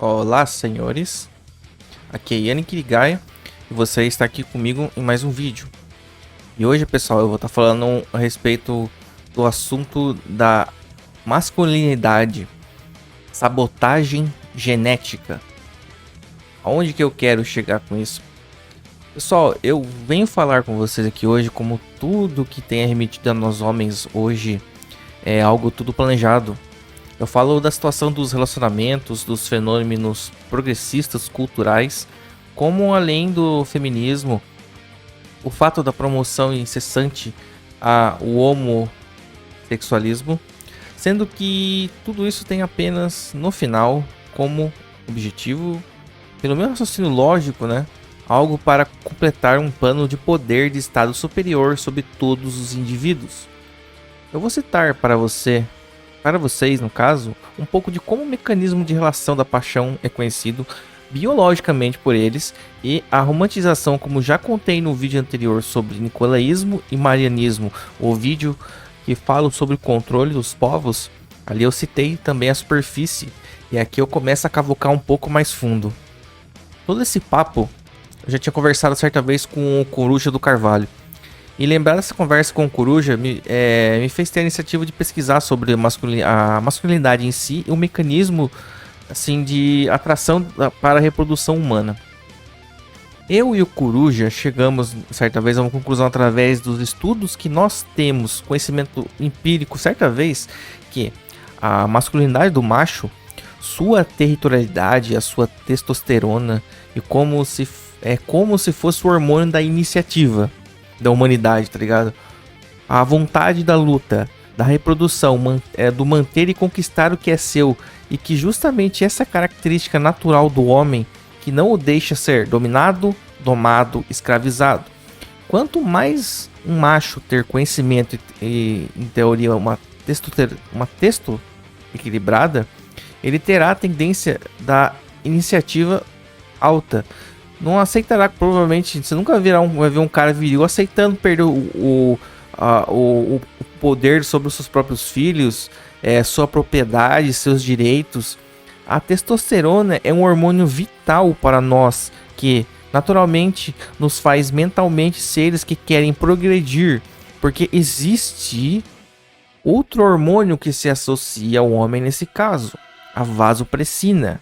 Olá, senhores. Aqui é Yannick Ligaia e você está aqui comigo em mais um vídeo. E hoje, pessoal, eu vou estar falando a respeito do assunto da masculinidade, sabotagem genética. Aonde que eu quero chegar com isso? Pessoal, eu venho falar com vocês aqui hoje como tudo que tem remetido a nós homens hoje é algo tudo planejado. Eu falo da situação dos relacionamentos, dos fenômenos progressistas culturais, como além do feminismo, o fato da promoção incessante ao homossexualismo, sendo que tudo isso tem apenas no final como objetivo, pelo meu raciocínio lógico, né? Algo para completar um plano de poder de estado superior sobre todos os indivíduos. Eu vou citar para vocês, no caso, um pouco de como o mecanismo de relação da paixão é conhecido biologicamente por eles e a romantização, como já contei no vídeo anterior sobre nicolaísmo e marianismo, o vídeo que falo sobre o controle dos povos, ali eu citei também a superfície e aqui eu começo a cavucar um pouco mais fundo. Todo esse papo eu já tinha conversado certa vez com o Coruja do Carvalho. E lembrar dessa conversa com o Coruja me fez ter a iniciativa de pesquisar sobre a masculinidade em si e o mecanismo assim, de atração para a reprodução humana. Eu e o Coruja chegamos certa vez a uma conclusão através dos estudos que nós temos, conhecimento empírico, certa vez, que a masculinidade do macho, sua territorialidade, a sua testosterona, e como se fosse o hormônio da iniciativa da humanidade, tá ligado? A vontade da luta, da reprodução, do manter e conquistar o que é seu, e que justamente essa característica natural do homem que não o deixa ser dominado, domado, escravizado. Quanto mais um macho ter conhecimento e em teoria uma testo equilibrada, ele terá a tendência da iniciativa alta. Não aceitará, provavelmente, você nunca vai ver um cara viril aceitando perder o poder sobre os seus próprios filhos, sua propriedade, seus direitos. A testosterona é um hormônio vital para nós, que naturalmente nos faz mentalmente seres que querem progredir, porque existe outro hormônio que se associa ao homem nesse caso, a vasopressina.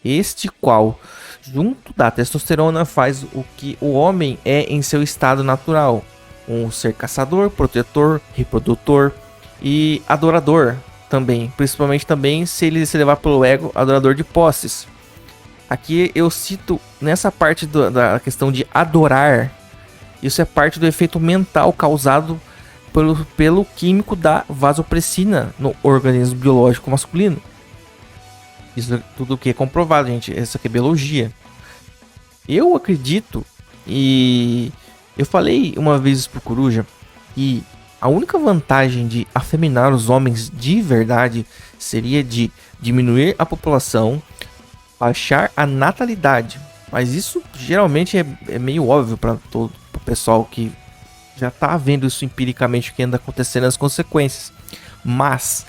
Este qual, junto da testosterona, faz o que o homem é em seu estado natural. Um ser caçador, protetor, reprodutor e adorador também. Principalmente também se ele se levar pelo ego, adorador de posses. Aqui eu cito nessa parte da questão de adorar. Isso é parte do efeito mental causado pelo químico da vasopressina no organismo biológico masculino. Isso é tudo que é comprovado, gente. Isso aqui é biologia. Eu acredito, e eu falei uma vez pro Coruja, que a única vantagem de afeminar os homens de verdade seria de diminuir a população, baixar a natalidade. Mas isso geralmente é meio óbvio para todo o pessoal que já tá vendo isso empiricamente, o que anda acontecendo, as consequências. Mas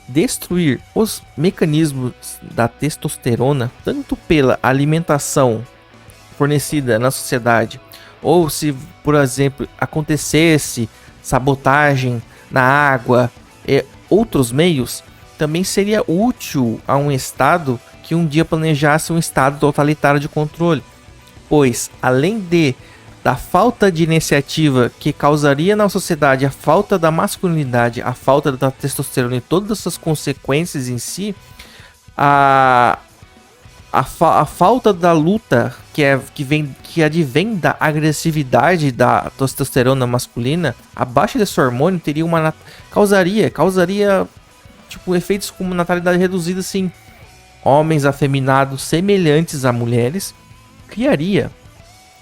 destruir os mecanismos da testosterona, tanto pela alimentação fornecida na sociedade, ou se, por exemplo, acontecesse sabotagem na água e outros meios, também seria útil a um Estado que um dia planejasse um Estado totalitário de controle, pois além da falta de iniciativa que causaria na sociedade a falta da masculinidade, a falta da testosterona e todas as suas consequências em si, a falta da luta que advém da agressividade da testosterona masculina, a baixa desse hormônio teria causaria tipo efeitos como natalidade reduzida, assim, homens afeminados semelhantes a mulheres, criaria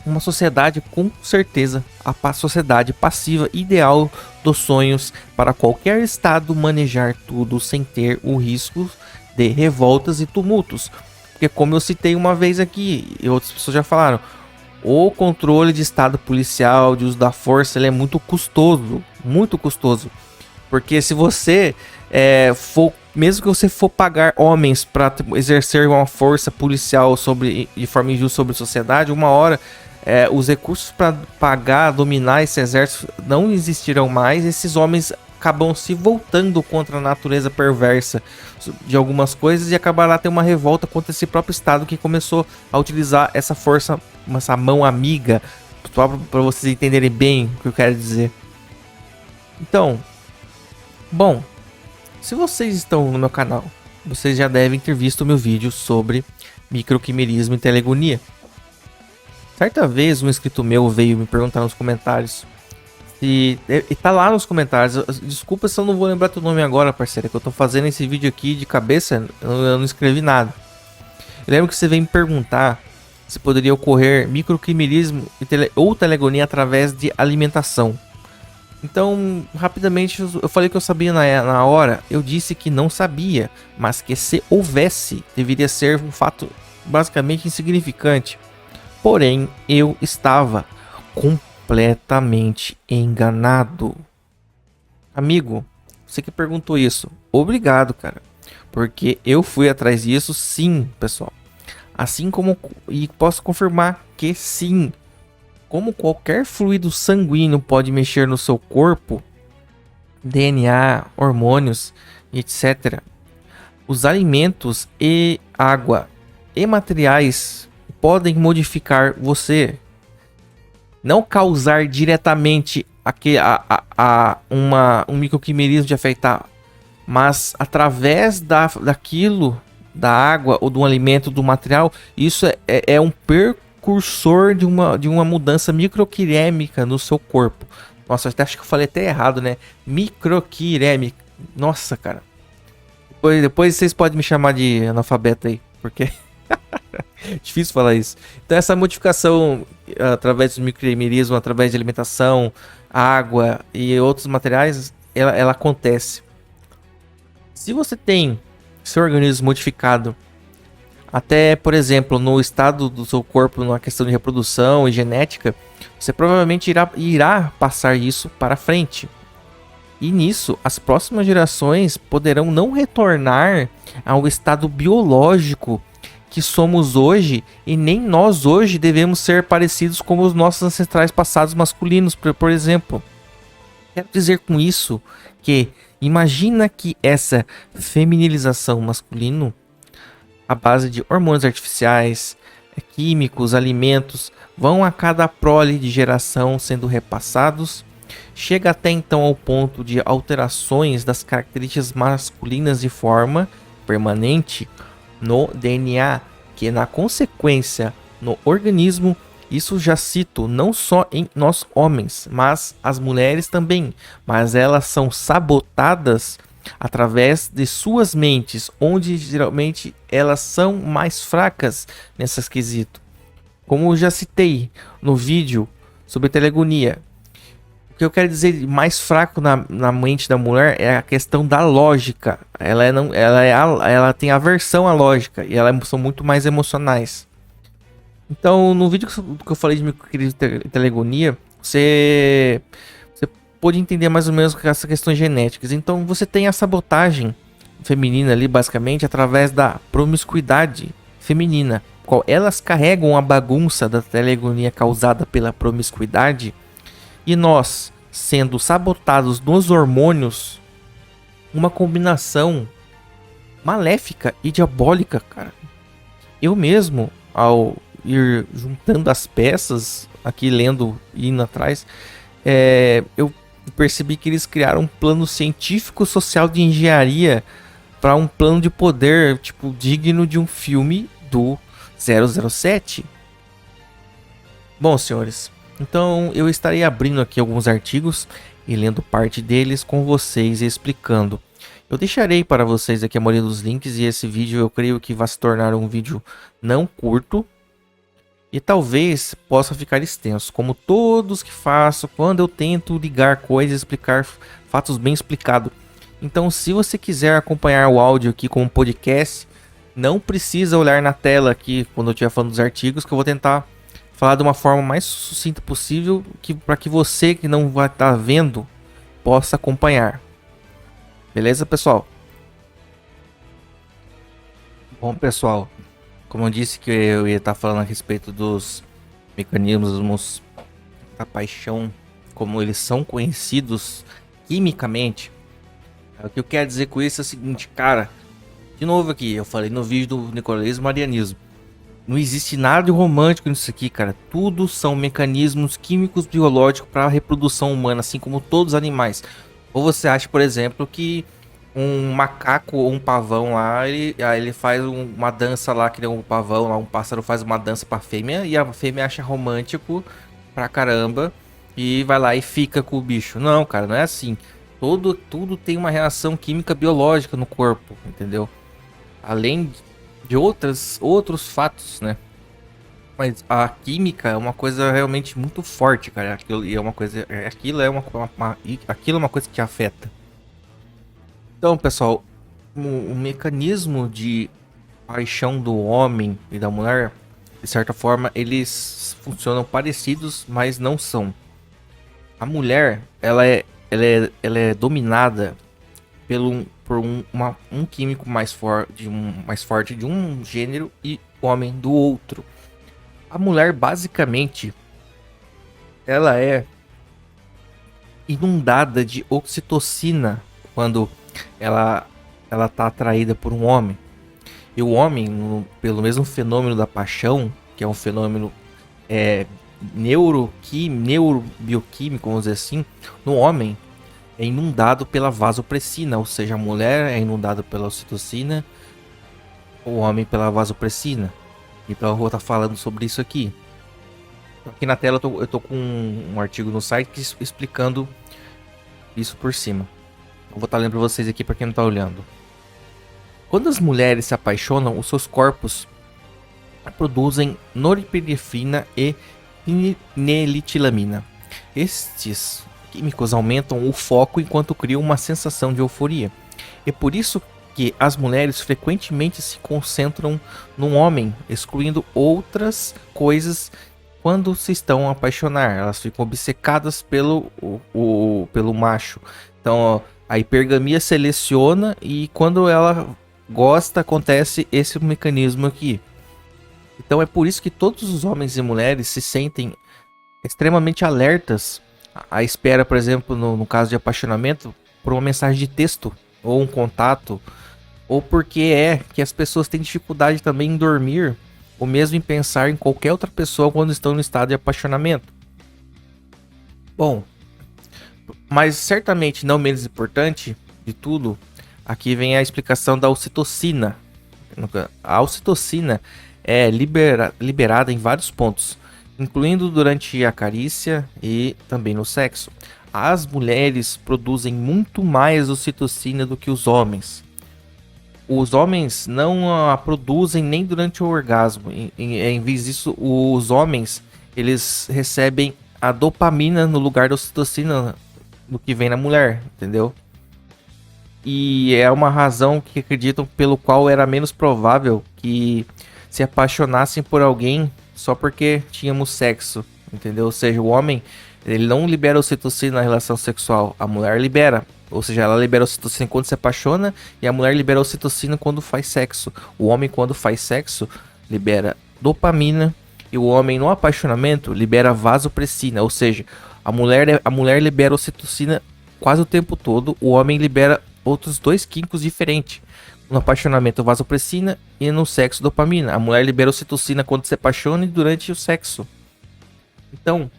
uma sociedade, com certeza, a sociedade passiva ideal dos sonhos para qualquer estado manejar tudo sem ter o risco de revoltas e tumultos. Porque, como eu citei uma vez aqui, e outras pessoas já falaram, o controle de estado policial, de uso da força, ele é muito custoso, Porque se você mesmo que você for pagar homens para exercer uma força policial de forma injusta sobre a sociedade, uma hora os recursos para pagar, dominar esse exército não existirão mais. Esses homens acabam se voltando contra a natureza perversa de algumas coisas e acabará tendo uma revolta contra esse próprio Estado que começou a utilizar essa força, essa mão amiga, só para vocês entenderem bem o que eu quero dizer. Então, bom, se vocês estão no meu canal, vocês já devem ter visto o meu vídeo sobre microquimerismo e telegonia. Certa vez um inscrito meu veio me perguntar nos comentários, e tá lá nos comentários, desculpa se eu não vou lembrar teu nome agora, parceiro, que eu tô fazendo esse vídeo aqui de cabeça, eu não escrevi nada. Eu lembro que você veio me perguntar se poderia ocorrer microquimerismo ou telegonia através de alimentação. Então, rapidamente, eu falei que eu sabia na hora, eu disse que não sabia, mas que se houvesse, deveria ser um fato basicamente insignificante. Porém, eu estava completamente enganado. Amigo, você que perguntou isso, obrigado, cara. Porque eu fui atrás disso, sim, pessoal. Assim como, e posso confirmar que sim, como qualquer fluido sanguíneo pode mexer no seu corpo, DNA, hormônios, etc. Os alimentos e água e materiais podem modificar você. Não causar diretamente um microquimerismo de afetar, mas através daquilo, da água ou do alimento, do material, isso é um precursor de uma mudança microquirêmica no seu corpo. Nossa, eu acho que eu falei até errado, né? Microquirêmica. Nossa, cara. Depois vocês podem me chamar de analfabeto aí, porque difícil falar isso. Então essa modificação através do microquimerismo, através de alimentação, água e outros materiais, ela acontece. Se você tem seu organismo modificado, até, por exemplo, no estado do seu corpo, na questão de reprodução e genética, você provavelmente irá passar isso para frente. E nisso, as próximas gerações poderão não retornar ao estado biológico que somos hoje, e nem nós hoje devemos ser parecidos como os nossos ancestrais passados masculinos, por exemplo. Quero dizer com isso que imagina que essa feminilização masculino, à base de hormônios artificiais, químicos, alimentos, vão a cada prole de geração sendo repassados, chega até então ao ponto de alterações das características masculinas de forma permanente no DNA, que na consequência no organismo, isso já cito não só em nós homens, mas as mulheres também, mas elas são sabotadas através de suas mentes, onde geralmente elas são mais fracas nessas quesitos. Como eu já citei no vídeo sobre telegonia, o que eu quero dizer de mais fraco na mente da mulher é a questão da lógica. Ela tem aversão à lógica e elas são muito mais emocionais. Então, no vídeo que eu falei de microquimerismo e telegonia, você pode entender mais ou menos essas questões genéticas. Então, você tem a sabotagem feminina ali, basicamente, através da promiscuidade feminina. Elas carregam a bagunça da telegonia causada pela promiscuidade. E nós, sendo sabotados nos hormônios, uma combinação maléfica e diabólica, cara. Eu mesmo, ao ir juntando as peças, aqui lendo e indo atrás, eu percebi que eles criaram um plano científico social de engenharia para um plano de poder, tipo, digno de um filme do 007. Bom, senhores, então eu estarei abrindo aqui alguns artigos e lendo parte deles com vocês e explicando. Eu deixarei para vocês aqui a maioria dos links, e esse vídeo eu creio que vai se tornar um vídeo não curto e talvez possa ficar extenso, como todos que faço quando eu tento ligar coisas e explicar fatos bem explicados. Então, se você quiser acompanhar o áudio aqui como podcast, não precisa olhar na tela aqui quando eu estiver falando dos artigos, que eu vou tentar falar de uma forma mais sucinta possível, para que você que não vai estar vendo possa acompanhar. Beleza, pessoal? Bom, pessoal, como eu disse que eu ia estar falando a respeito dos mecanismos da paixão, como eles são conhecidos quimicamente, o que eu quero dizer com isso é o seguinte, cara. De novo aqui, eu falei no vídeo do Nicolelismo Marianismo. Não existe nada de romântico nisso aqui, cara. Tudo são mecanismos químicos biológicos para a reprodução humana, assim como todos os animais. Ou você acha, por exemplo, que um macaco ou um pavão lá, ele faz uma dança lá, que nem um pavão lá, um pássaro faz uma dança pra fêmea e a fêmea acha romântico pra caramba e vai lá e fica com o bicho. Não, cara, não é assim. Tudo tem uma reação química biológica no corpo, entendeu? Além de outros fatos, né? Mas a química é uma coisa realmente muito forte, cara. Aquilo é uma coisa, aquilo é uma coisa que afeta. Então, pessoal, o mecanismo de paixão do homem e da mulher, de certa forma, eles funcionam parecidos, mas não são. A mulher, ela é dominada por um químico mais forte de um gênero e o homem do outro. A mulher, basicamente, ela é inundada de oxitocina quando ela tá atraída por um homem. E o homem, pelo mesmo fenômeno da paixão, que é um fenômeno neurobioquímico, vamos dizer assim, no homem é inundado pela vasopressina, ou seja, a mulher é inundada pela ocitocina, o homem pela vasopressina. Então eu vou estar falando sobre isso aqui. Aqui na tela eu tô com um artigo no site explicando isso por cima. Eu vou estar lendo para vocês aqui para quem não está olhando. Quando as mulheres se apaixonam, os seus corpos produzem norepinefrina e feniletilamina. Estes químicos aumentam o foco enquanto criam uma sensação de euforia. É por isso que as mulheres frequentemente se concentram no homem, excluindo outras coisas quando se estão a apaixonar. Elas ficam obcecadas pelo macho. Então a hipergamia seleciona e quando ela gosta acontece esse mecanismo aqui. Então é por isso que todos os homens e mulheres se sentem extremamente alertas à espera, por exemplo, no caso de apaixonamento, por uma mensagem de texto ou um contato, ou porque é que as pessoas têm dificuldade também em dormir, ou mesmo em pensar em qualquer outra pessoa quando estão no estado de apaixonamento. Bom, mas certamente não menos importante de tudo, aqui vem a explicação da ocitocina. A ocitocina é liberada em vários pontos, incluindo durante a carícia e também no sexo. As mulheres produzem muito mais ocitocina do que os homens. Os homens não a produzem nem durante o orgasmo. Em vez disso, os homens eles recebem a dopamina no lugar da ocitocina do que vem na mulher, entendeu? E é uma razão que acreditam pelo qual era menos provável que se apaixonassem por alguém só porque tínhamos sexo, entendeu? Ou seja, o homem ele não libera ocitocina na relação sexual, a mulher libera. Ou seja, ela libera ocitocina quando se apaixona e a mulher libera ocitocina quando faz sexo. O homem, quando faz sexo, libera dopamina e o homem, no apaixonamento, libera vasopressina. Ou seja, a mulher libera ocitocina quase o tempo todo, o homem libera outros dois químicos diferentes. No apaixonamento, vasopressina e no sexo, dopamina. A mulher libera ocitocina quando se apaixona e durante o sexo. Então,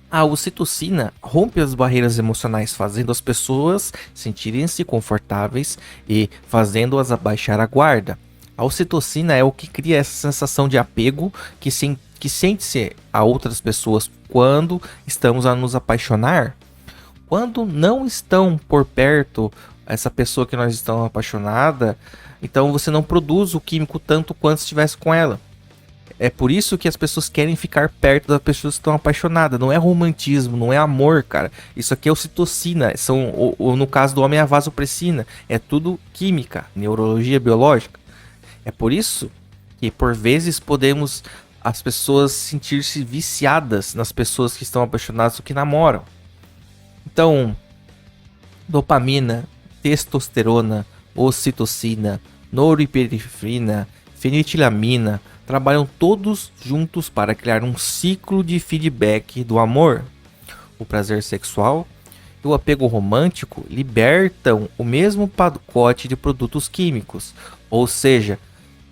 a ocitocina rompe as barreiras emocionais, fazendo as pessoas sentirem-se confortáveis e fazendo-as abaixar a guarda. A ocitocina é o que cria essa sensação de apego que sente-se a outras pessoas quando estamos a nos apaixonar. Quando não estão por perto essa pessoa que nós estamos apaixonada, então você não produz o químico tanto quanto se estivesse com ela. É por isso que as pessoas querem ficar perto das pessoas que estão apaixonadas. Não é romantismo, não é amor, cara. Isso aqui é ocitocina. No caso do homem é a vasopressina. É tudo química, neurologia biológica. É por isso que por vezes podemos as pessoas sentir-se viciadas nas pessoas que estão apaixonadas ou que namoram. Então, dopamina testosterona, ocitocina, norepinefrina, fenitilamina trabalham todos juntos para criar um ciclo de feedback do amor. O prazer sexual e o apego romântico libertam o mesmo pacote de produtos químicos, ou seja,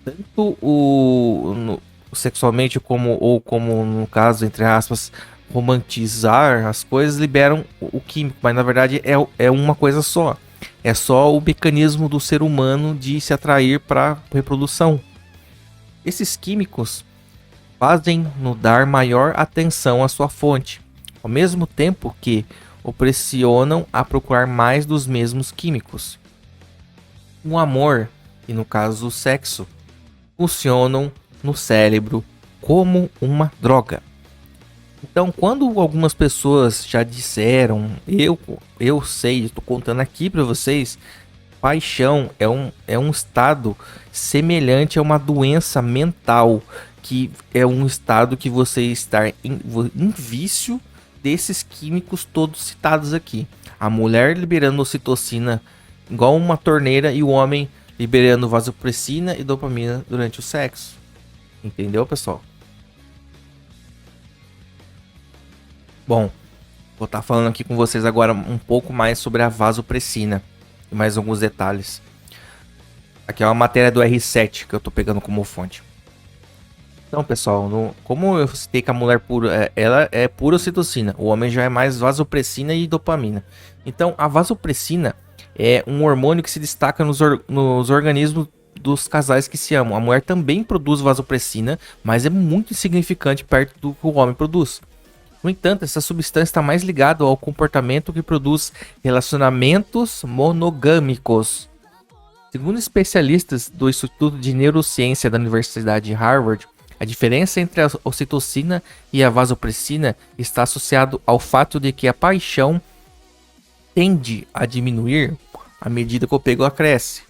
tanto sexualmente como no caso, entre aspas, romantizar as coisas liberam o químico, mas na verdade é uma coisa só. É só o mecanismo do ser humano de se atrair para reprodução. Esses químicos fazem-no dar maior atenção à sua fonte, ao mesmo tempo que o pressionam a procurar mais dos mesmos químicos. O amor, e no caso o sexo, funcionam no cérebro como uma droga. Então, quando algumas pessoas já disseram, eu sei, estou contando aqui para vocês, paixão é um estado semelhante a uma doença mental, que é um estado que você está em vício desses químicos todos citados aqui. A mulher liberando ocitocina igual uma torneira e o homem liberando vasopressina e dopamina durante o sexo. Entendeu, pessoal? Bom, vou estar falando aqui com vocês agora um pouco mais sobre a vasopressina e mais alguns detalhes. Aqui é uma matéria do R7 que eu estou pegando como fonte. Então, pessoal, como eu citei que a mulher pura, ela é pura ocitocina, o homem já é mais vasopressina e dopamina. Então, a vasopressina é um hormônio que se destaca nos organismos dos casais que se amam. A mulher também produz vasopressina, mas é muito insignificante perto do que o homem produz. No entanto, essa substância está mais ligada ao comportamento que produz relacionamentos monogâmicos. Segundo especialistas do Instituto de Neurociência da Universidade de Harvard, a diferença entre a ocitocina e a vasopressina está associado ao fato de que a paixão tende a diminuir à medida que o apego cresce.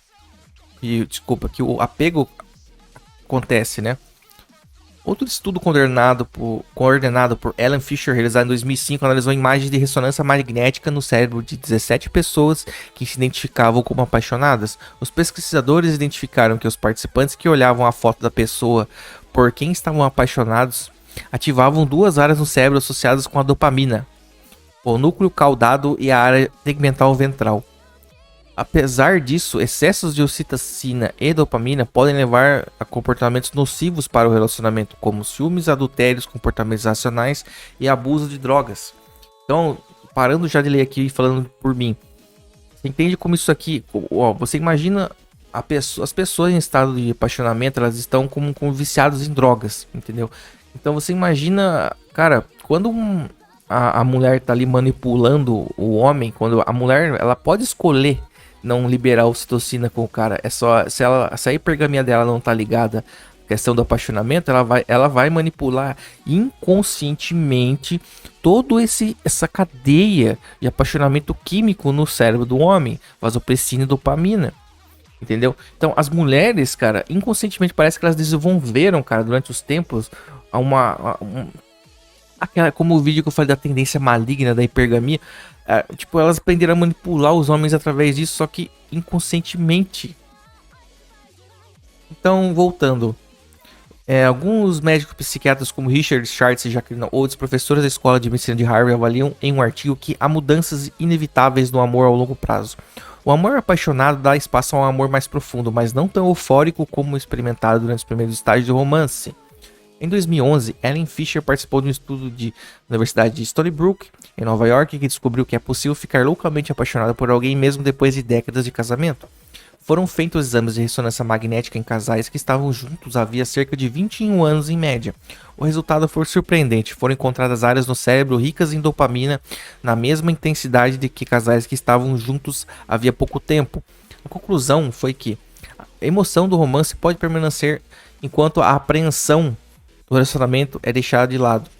Que o apego acontece, né? Outro estudo coordenado por Alan Fisher, realizado em 2005, analisou imagens de ressonância magnética no cérebro de 17 pessoas que se identificavam como apaixonadas. Os pesquisadores identificaram que os participantes que olhavam a foto da pessoa por quem estavam apaixonados ativavam duas áreas no cérebro associadas com a dopamina, o núcleo caudado e a área tegmental ventral. Apesar disso, excessos de ocitocina e dopamina podem levar a comportamentos nocivos para o relacionamento, como ciúmes, adultérios, comportamentos racionais e abuso de drogas. Então, parando já de ler aqui e falando por mim, você entende como isso aqui? Você imagina as pessoas em estado de apaixonamento, elas estão como viciados em drogas, entendeu? Então você imagina, cara, quando a mulher tá ali manipulando o homem, quando a mulher ela pode escolher não liberar ocitocina com o cara, é só se a hipergamia dela não tá ligada à questão do apaixonamento, ela vai manipular inconscientemente todo essa cadeia de apaixonamento químico no cérebro do homem, vasopressina e dopamina. Entendeu? Então, as mulheres, cara, inconscientemente parece que elas desenvolveram, cara, durante os tempos, como o vídeo que eu falei da tendência maligna da hipergamia, tipo, elas aprenderam a manipular os homens através disso, só que inconscientemente. Então, voltando. Alguns médicos psiquiatras como Richard Schwartz e Jacqueline Oates, professores da Escola de Medicina de Harvard, avaliam em um artigo que há mudanças inevitáveis no amor ao longo prazo. O amor apaixonado dá espaço a um amor mais profundo, mas não tão eufórico como experimentado durante os primeiros estágios do romance. Em 2011, Ellen Fisher participou de um estudo da Universidade de Stony Brook, em Nova York, que descobriu que é possível ficar loucamente apaixonado por alguém mesmo depois de décadas de casamento. Foram feitos exames de ressonância magnética em casais que estavam juntos havia cerca de 21 anos em média. O resultado foi surpreendente. Foram encontradas áreas no cérebro ricas em dopamina na mesma intensidade de que casais que estavam juntos havia pouco tempo. A conclusão foi que a emoção do romance pode permanecer enquanto a apreensão do relacionamento é deixada de lado.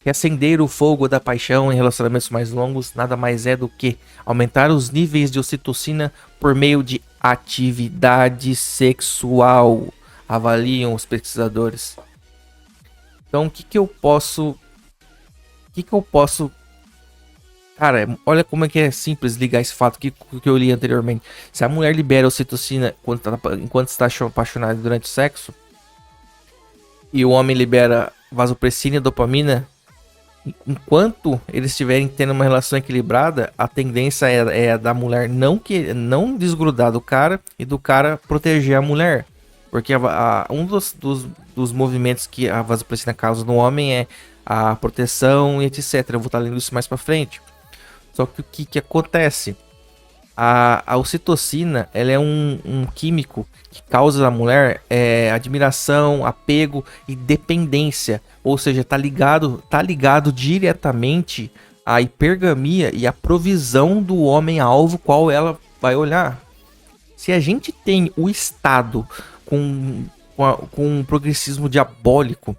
Reacender o fogo da paixão em relacionamentos mais longos nada mais é do que aumentar os níveis de ocitocina por meio de atividade sexual, avaliam os pesquisadores. Então, o que eu posso Cara, olha como é que é simples ligar esse fato que eu li anteriormente. Se a mulher libera ocitocina enquanto está apaixonada durante o sexo, e o homem libera vasopressina e dopamina, enquanto eles estiverem tendo uma relação equilibrada, a tendência é da mulher não desgrudar do cara e do cara proteger a mulher. Porque um dos movimentos que a vasopressina causa no homem é a proteção e etc. Eu vou estar lendo isso mais pra frente. Só que o que acontece? A ocitocina, ela é um químico que causa na mulher admiração, apego e dependência. Ou seja, tá ligado diretamente à hipergamia e à provisão do homem-alvo qual ela vai olhar. Se a gente tem o Estado com um progressismo diabólico,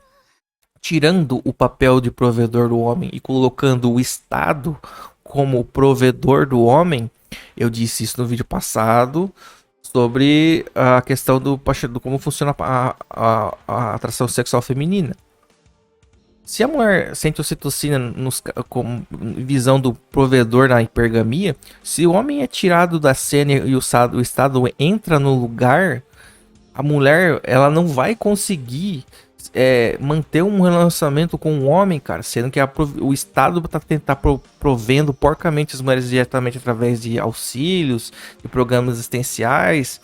tirando o papel de provedor do homem e colocando o Estado como provedor do homem, eu disse isso no vídeo passado sobre a questão do como funciona a atração sexual feminina. Se a mulher sente ocitocina com visão do provedor na hipergamia, se o homem é tirado da cena e o Estado entra no lugar, a mulher ela não vai conseguir manter um relacionamento com um homem, cara, sendo que o Estado tá provendo porcamente as mulheres diretamente através de auxílios, de programas assistenciais,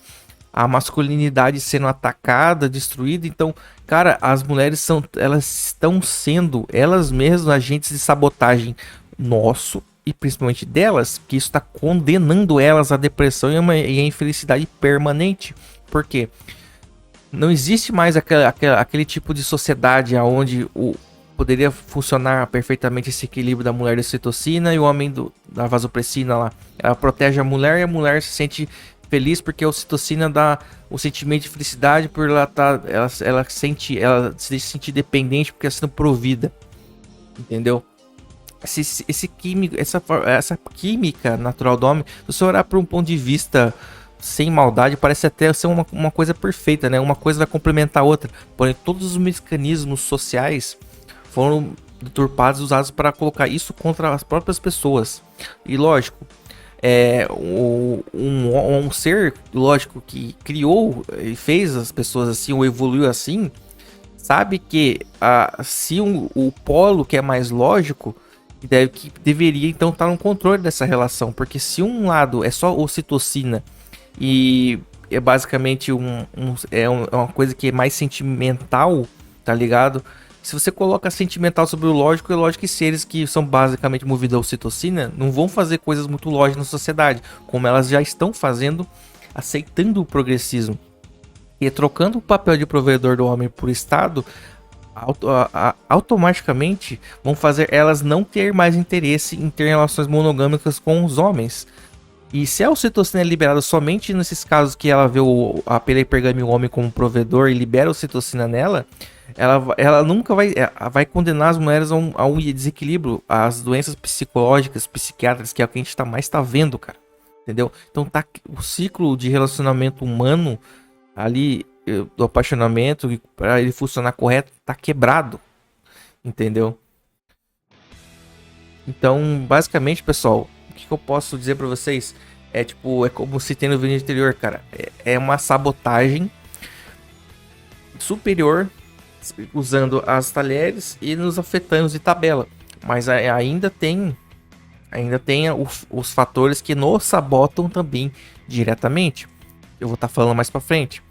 a masculinidade sendo atacada, destruída. Então, cara, as mulheres elas estão sendo elas mesmas agentes de sabotagem nosso e principalmente delas, que isso está condenando elas à depressão e à infelicidade permanente. Por quê? Não existe mais aquele tipo de sociedade onde poderia funcionar perfeitamente esse equilíbrio da mulher da ocitocina e o homem da vasopressina lá. Ela protege a mulher e a mulher se sente feliz porque a ocitocina dá o sentimento de felicidade por ela se sentir dependente porque está sendo provida. Entendeu? Essa química natural do homem, se você olhar por um ponto de vista sem maldade, parece até ser uma coisa perfeita, né? Uma coisa vai complementar a outra. Porém, todos os mecanismos sociais foram deturpados e usados para colocar isso contra as próprias pessoas. E lógico, um ser, lógico, que criou e fez as pessoas assim, ou evoluiu assim, sabe que se o polo que é mais lógico, que deveria então estar no controle dessa relação. Porque se um lado é só ocitocina e é basicamente uma coisa que é mais sentimental, tá ligado? Se você coloca sentimental sobre o lógico, é lógico que seres que são basicamente movidos a ocitocina não vão fazer coisas muito lógicas na sociedade, como elas já estão fazendo, aceitando o progressismo. E trocando o papel de provedor do homem por Estado, automaticamente vão fazer elas não ter mais interesse em ter relações monogâmicas com os homens. E se a ocitocina é liberada somente nesses casos que ela vê pela hipergamia o homem como provedor e libera a ocitocina nela, ela nunca vai condenar as mulheres a um desequilíbrio, às doenças psicológicas, psiquiátricas, que é o que a gente mais tá vendo, cara. Entendeu? Então o ciclo de relacionamento humano ali, do apaixonamento, para ele funcionar correto, tá quebrado. Entendeu? Então, basicamente, pessoal, o que eu posso dizer pra vocês? É como se tem no vídeo anterior, cara. É uma sabotagem superior usando as talheres e nos afetando de tabela. Mas ainda tem os fatores que nos sabotam também diretamente. Eu vou estar falando mais pra frente.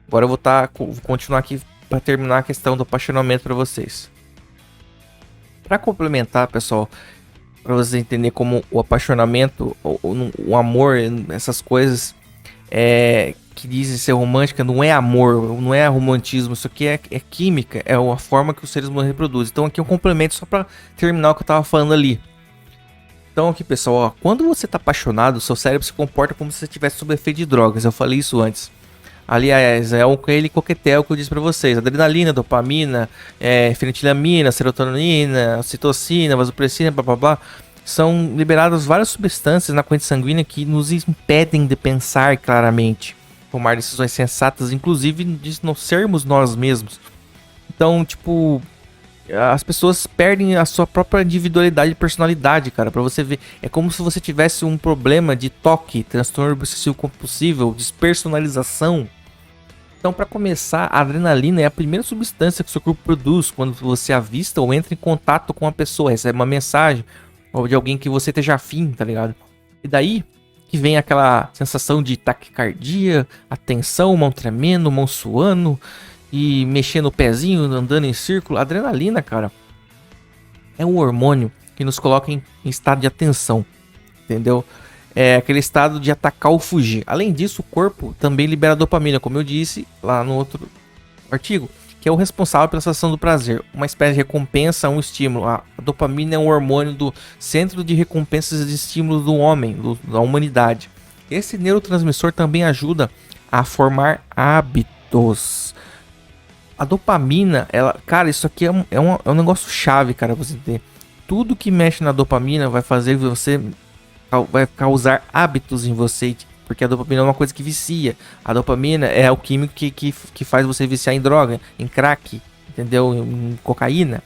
Agora eu vou continuar aqui para terminar a questão do apaixonamento para vocês. Para complementar, pessoal, para vocês entenderem como o apaixonamento, o amor, essas coisas que dizem ser romântica, não é amor, não é romantismo, isso aqui é química, é a forma que os seres humanos reproduzem. Então aqui é um complemento só para terminar o que eu estava falando ali. Então aqui, pessoal, ó, quando você está apaixonado, seu cérebro se comporta como se você estivesse sob efeito de drogas. Eu falei isso antes. Aliás, é aquele coquetel que eu disse pra vocês. Adrenalina, dopamina, fenitilamina, serotonina, ocitocina, vasopressina, blá blá blá. São liberadas várias substâncias na corrente sanguínea que nos impedem de pensar claramente, tomar decisões sensatas, inclusive de não sermos nós mesmos. Então, as pessoas perdem a sua própria individualidade e personalidade, cara. Pra você ver, é como se você tivesse um problema de toque, transtorno obsessivo compulsivo, despersonalização. Então, para começar, a adrenalina é a primeira substância que o seu corpo produz quando você avista ou entra em contato com uma pessoa, recebe uma mensagem ou de alguém que você esteja afim, tá ligado? E daí que vem aquela sensação de taquicardia, atenção, mão tremendo, mão suando e mexendo o pezinho, andando em círculo. A adrenalina, cara, é um hormônio que nos coloca em estado de atenção, entendeu? É aquele estado de atacar ou fugir. Além disso, o corpo também libera dopamina, como eu disse lá no outro artigo, que é o responsável pela sensação do prazer, uma espécie de recompensa, um estímulo. A dopamina é um hormônio do centro de recompensas e de estímulos do homem, da humanidade. Esse neurotransmissor também ajuda a formar hábitos. A dopamina, ela, cara, isso aqui é um negócio chave, cara, pra você ter. Tudo que mexe na dopamina vai fazer você, vai causar hábitos em você, porque a dopamina é uma coisa que vicia. A dopamina é o químico que faz você viciar em droga, em crack, entendeu? Em cocaína.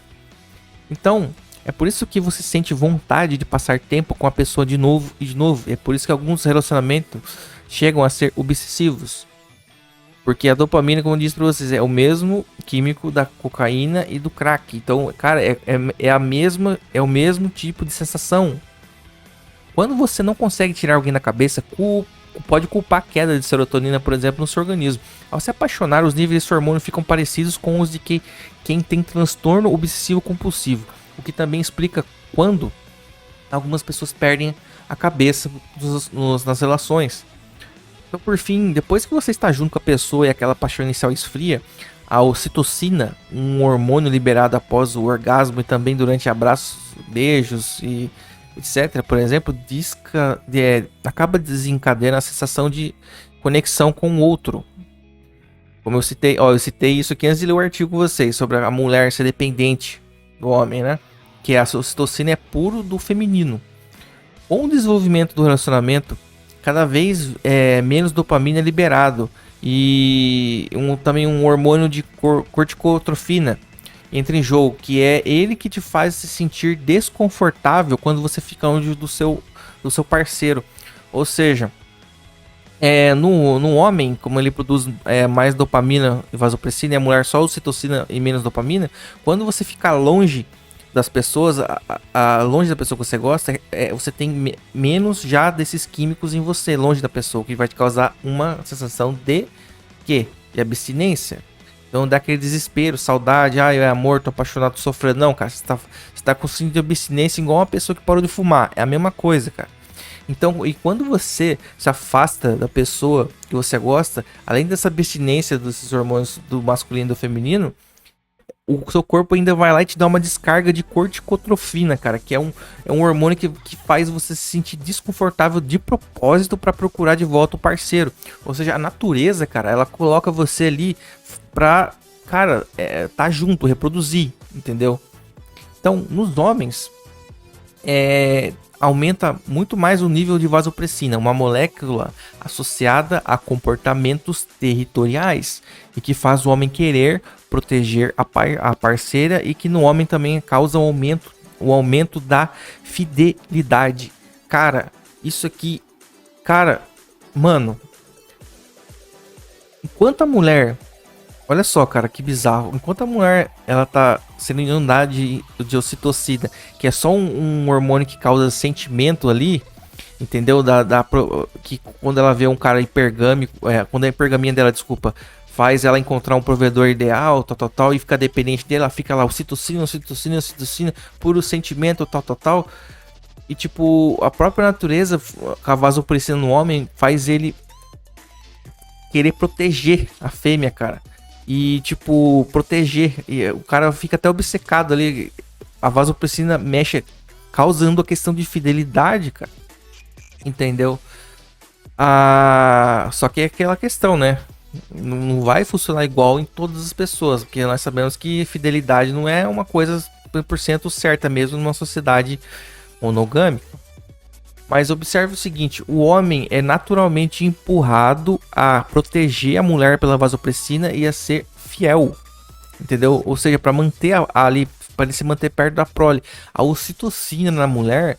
Então, é por isso que você sente vontade de passar tempo com a pessoa de novo e de novo. É por isso que alguns relacionamentos chegam a ser obsessivos. Porque a dopamina, como eu disse pra vocês, é o mesmo químico da cocaína e do crack. Então, cara, é o mesmo tipo de sensação. Quando você não consegue tirar alguém da cabeça, pode culpar a queda de serotonina, por exemplo, no seu organismo. Ao se apaixonar, os níveis desse hormônio ficam parecidos com os de quem tem transtorno obsessivo compulsivo. O que também explica quando algumas pessoas perdem a cabeça nas relações. Então, por fim, depois que você está junto com a pessoa e aquela paixão inicial esfria, a ocitocina, um hormônio liberado após o orgasmo e também durante abraços, beijos e etc., por exemplo, acaba desencadeando a sensação de conexão com o outro. Como eu citei isso aqui antes de ler o artigo com vocês, sobre a mulher ser dependente do homem, né? Que a ocitocina é puro do feminino. Com o desenvolvimento do relacionamento, cada vez menos dopamina é liberado e também um hormônio de corticotrofina entra em jogo, que é ele que te faz se sentir desconfortável quando você fica longe do seu parceiro. Ou seja, no homem, como ele produz mais dopamina e vasopressina, e a mulher só ocitocina e menos dopamina, quando você fica longe das pessoas, longe da pessoa que você gosta, você tem menos já desses químicos em você, longe da pessoa, que vai te causar uma sensação de quê? De abstinência. Então dá aquele desespero, saudade, amor, tô apaixonado, tô sofrendo. Não, cara, você tá com síndrome de abstinência igual uma pessoa que parou de fumar. É a mesma coisa, cara. Então, e quando você se afasta da pessoa que você gosta, além dessa abstinência desses hormônios do masculino e do feminino, o seu corpo ainda vai lá e te dá uma descarga de corticotrofina, cara, que é um hormônio que faz você se sentir desconfortável de propósito para procurar de volta o parceiro. Ou seja, a natureza, cara, ela coloca você ali pra, cara, tá junto, reproduzir, entendeu? Então, nos homens, aumenta muito mais o nível de vasopressina, uma molécula associada a comportamentos territoriais e que faz o homem querer proteger a parceira, e que no homem também causa o aumento da fidelidade. Cara, isso aqui, cara, mano, enquanto a mulher, olha só, cara, que bizarro. Enquanto a mulher, ela tá sendo inundada de ocitocina, que é só um hormônio que causa sentimento ali, entendeu? Que quando ela vê um cara hipergâmico, quando a hipergamia dela, desculpa, faz ela encontrar um provedor ideal, tal, e ficar dependente dele, ela fica lá, ocitocina, puro sentimento, tal. E tipo, a própria natureza, a vasopressina no homem, faz ele querer proteger a fêmea, cara. E, tipo, proteger. E o cara fica até obcecado ali. A vasopressina mexe, causando a questão de fidelidade, cara. Entendeu? Só que é aquela questão, né? Não vai funcionar igual em todas as pessoas. Porque nós sabemos que fidelidade não é uma coisa 100% certa mesmo numa sociedade monogâmica. Mas observe o seguinte, o homem é naturalmente empurrado a proteger a mulher pela vasopressina e a ser fiel, entendeu? Ou seja, para manter ali para ele se manter perto da prole. A ocitocina na mulher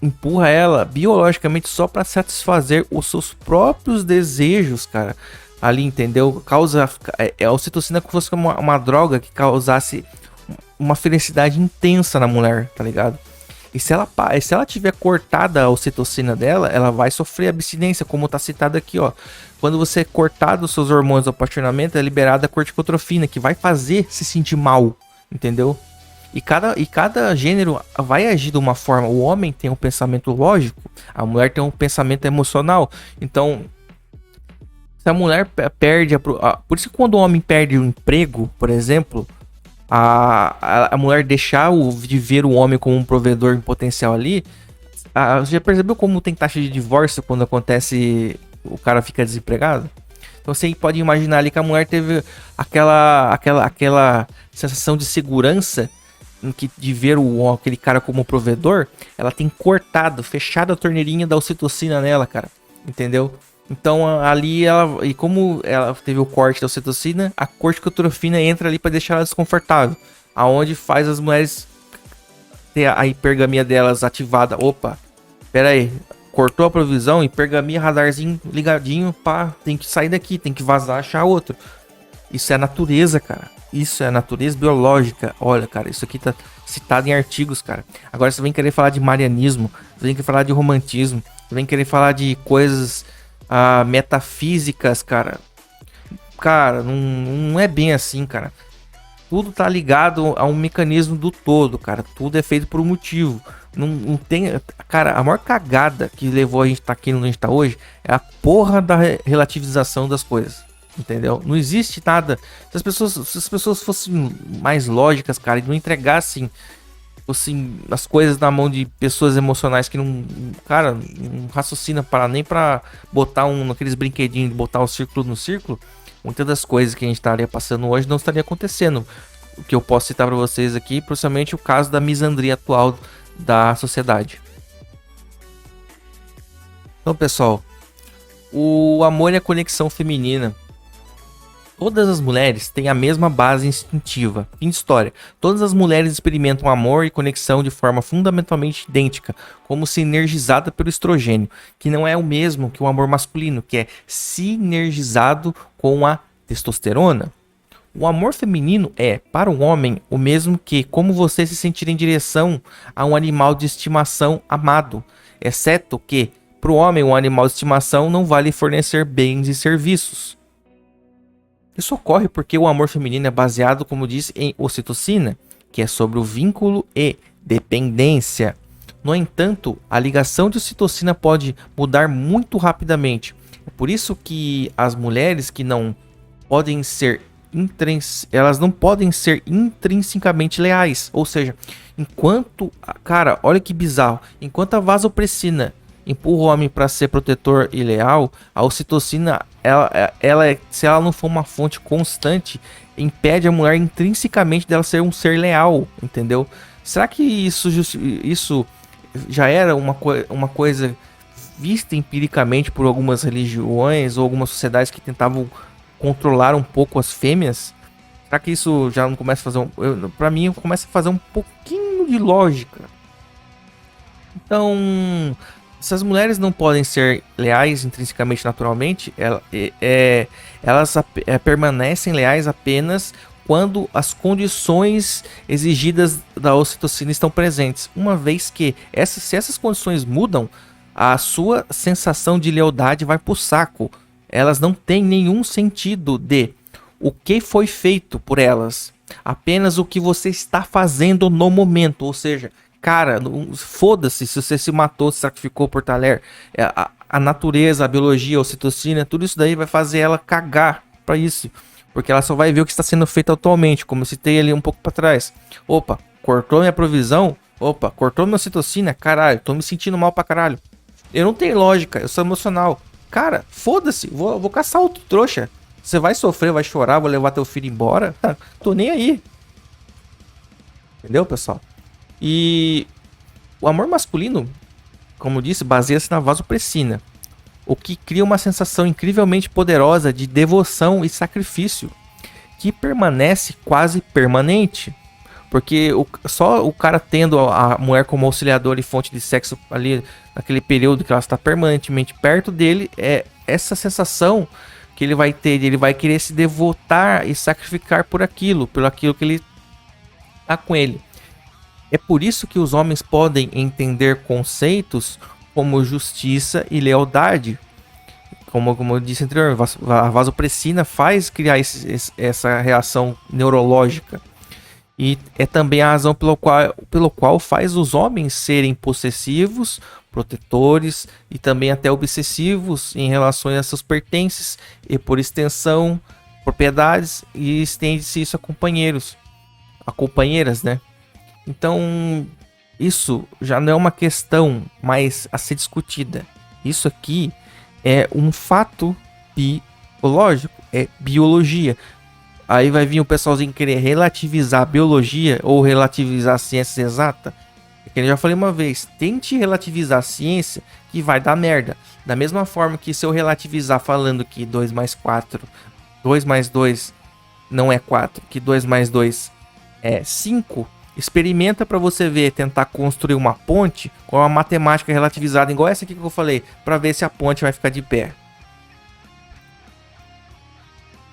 empurra ela biologicamente só para satisfazer os seus próprios desejos, cara. Ali, entendeu? Causa a ocitocina como se fosse uma droga que causasse uma felicidade intensa na mulher, tá ligado? E se ela tiver cortada a ocitocina dela, ela vai sofrer abstinência, como tá citado aqui, ó. Quando você é cortado os seus hormônios do apaixonamento, é liberada a corticotrofina, que vai fazer se sentir mal, entendeu? E cada gênero vai agir de uma forma. O homem tem um pensamento lógico, a mulher tem um pensamento emocional. Então, se a mulher perde... por isso que quando o homem perde o emprego, por exemplo, a mulher deixar de ver o homem como um provedor em potencial ali... você já percebeu como tem taxa de divórcio quando acontece... o cara fica desempregado? Então você pode imaginar ali que a mulher teve aquela sensação de segurança de ver aquele cara como provedor. Ela tem fechado a torneirinha da ocitocina nela, cara. Entendeu? Então ali e como ela teve o corte da ocitocina, a corticotrofina entra ali para deixar ela desconfortável. Aonde faz as mulheres ter a hipergamia delas ativada. Opa, pera aí. Cortou a provisão, hipergamia, radarzinho ligadinho, pá, tem que sair daqui, tem que vazar, achar outro. Isso é natureza, cara. Isso é natureza biológica. Olha, cara, isso aqui tá citado em artigos, cara. Agora você vem querer falar de marianismo, você vem querer falar de romantismo, você vem querer falar de coisas metafísicas, cara. Cara, não é bem assim, cara. Tudo tá ligado a um mecanismo do todo, cara. Tudo é feito por um motivo. Não tem... Cara, a maior cagada que levou a gente tá aqui onde a gente tá hoje é a porra da relativização das coisas. Entendeu? Não existe nada... Se as pessoas fossem mais lógicas, cara, e não entregassem as coisas na mão de pessoas emocionais que não... Cara, não raciocina nem pra botar naqueles brinquedinhos de botar o círculo no círculo... Muitas das coisas que a gente estaria passando hoje não estaria acontecendo. O que eu posso citar para vocês aqui, principalmente o caso da misandria atual da sociedade. Então, pessoal, o amor e a conexão feminina. Todas as mulheres têm a mesma base instintiva. Fim de história. Todas as mulheres experimentam amor e conexão de forma fundamentalmente idêntica, como sinergizada pelo estrogênio, que não é o mesmo que o amor masculino, que é sinergizado com a testosterona. O amor feminino é, para o homem, o mesmo que como você se sentir em direção a um animal de estimação amado, exceto que, para o homem, um animal de estimação não vai lhe fornecer bens e serviços. Isso ocorre porque o amor feminino é baseado, como disse, em ocitocina, que é sobre o vínculo e dependência. No entanto, a ligação de ocitocina pode mudar muito rapidamente. É por isso que as mulheres que não podem ser elas não podem ser intrinsecamente leais. Ou seja, enquanto... Cara, olha que bizarro. Enquanto a vasopressina empurra o homem para ser protetor e leal, a ocitocina, se ela não for uma fonte constante, impede a mulher intrinsecamente dela ser um ser leal, entendeu? Será que isso já era uma coisa vista empiricamente por algumas religiões ou algumas sociedades que tentavam controlar um pouco as fêmeas? Será que isso já não começa a fazer pra mim, começa a fazer um pouquinho de lógica. Então... Se as mulheres não podem ser leais intrinsecamente, naturalmente, elas permanecem leais apenas quando as condições exigidas da ocitocina estão presentes. Uma vez que, se essas condições mudam, a sua sensação de lealdade vai pro saco. Elas não têm nenhum sentido de o que foi feito por elas, apenas o que você está fazendo no momento, ou seja... Cara, foda-se se você se matou, se sacrificou por talher. A natureza, a biologia, a ocitocina, tudo isso daí vai fazer ela cagar pra isso. Porque ela só vai ver o que está sendo feito atualmente, como eu citei ali um pouco pra trás. Opa, cortou minha provisão? Opa, cortou minha ocitocina? Caralho, tô me sentindo mal pra caralho. Eu não tenho lógica, eu sou emocional. Cara, foda-se, vou caçar outro trouxa. Você vai sofrer, vai chorar, vou levar teu filho embora? Tô nem aí. Entendeu, pessoal? E o amor masculino, como disse, baseia-se na vasopressina, o que cria uma sensação incrivelmente poderosa de devoção e sacrifício, que permanece quase permanente, Porque só o cara tendo a mulher como auxiliadora e fonte de sexo ali naquele período que ela está permanentemente perto dele, é essa sensação que ele vai ter, ele vai querer se devotar e sacrificar por aquilo, pelo aquilo que ele tá com ele. É por isso que os homens podem entender conceitos como justiça e lealdade. Como eu disse anteriormente, a vasopressina faz criar essa reação neurológica. E é também a razão pelo qual faz os homens serem possessivos, protetores e também até obsessivos em relação a seus pertences e, por extensão, propriedades, e estende-se isso a companheiros, a companheiras, né? Então, isso já não é uma questão mais a ser discutida. Isso aqui é um fato biológico, é biologia. Aí vai vir o pessoalzinho querer relativizar a biologia ou relativizar a ciência exata. É que eu já falei uma vez, tente relativizar a ciência que vai dar merda. Da mesma forma que se eu relativizar falando que 2 mais 4, 2 mais 2 não é 4, que 2 mais 2 é 5, experimenta para você ver, tentar construir uma ponte com uma matemática relativizada igual essa aqui que eu falei, para ver se a ponte vai ficar de pé.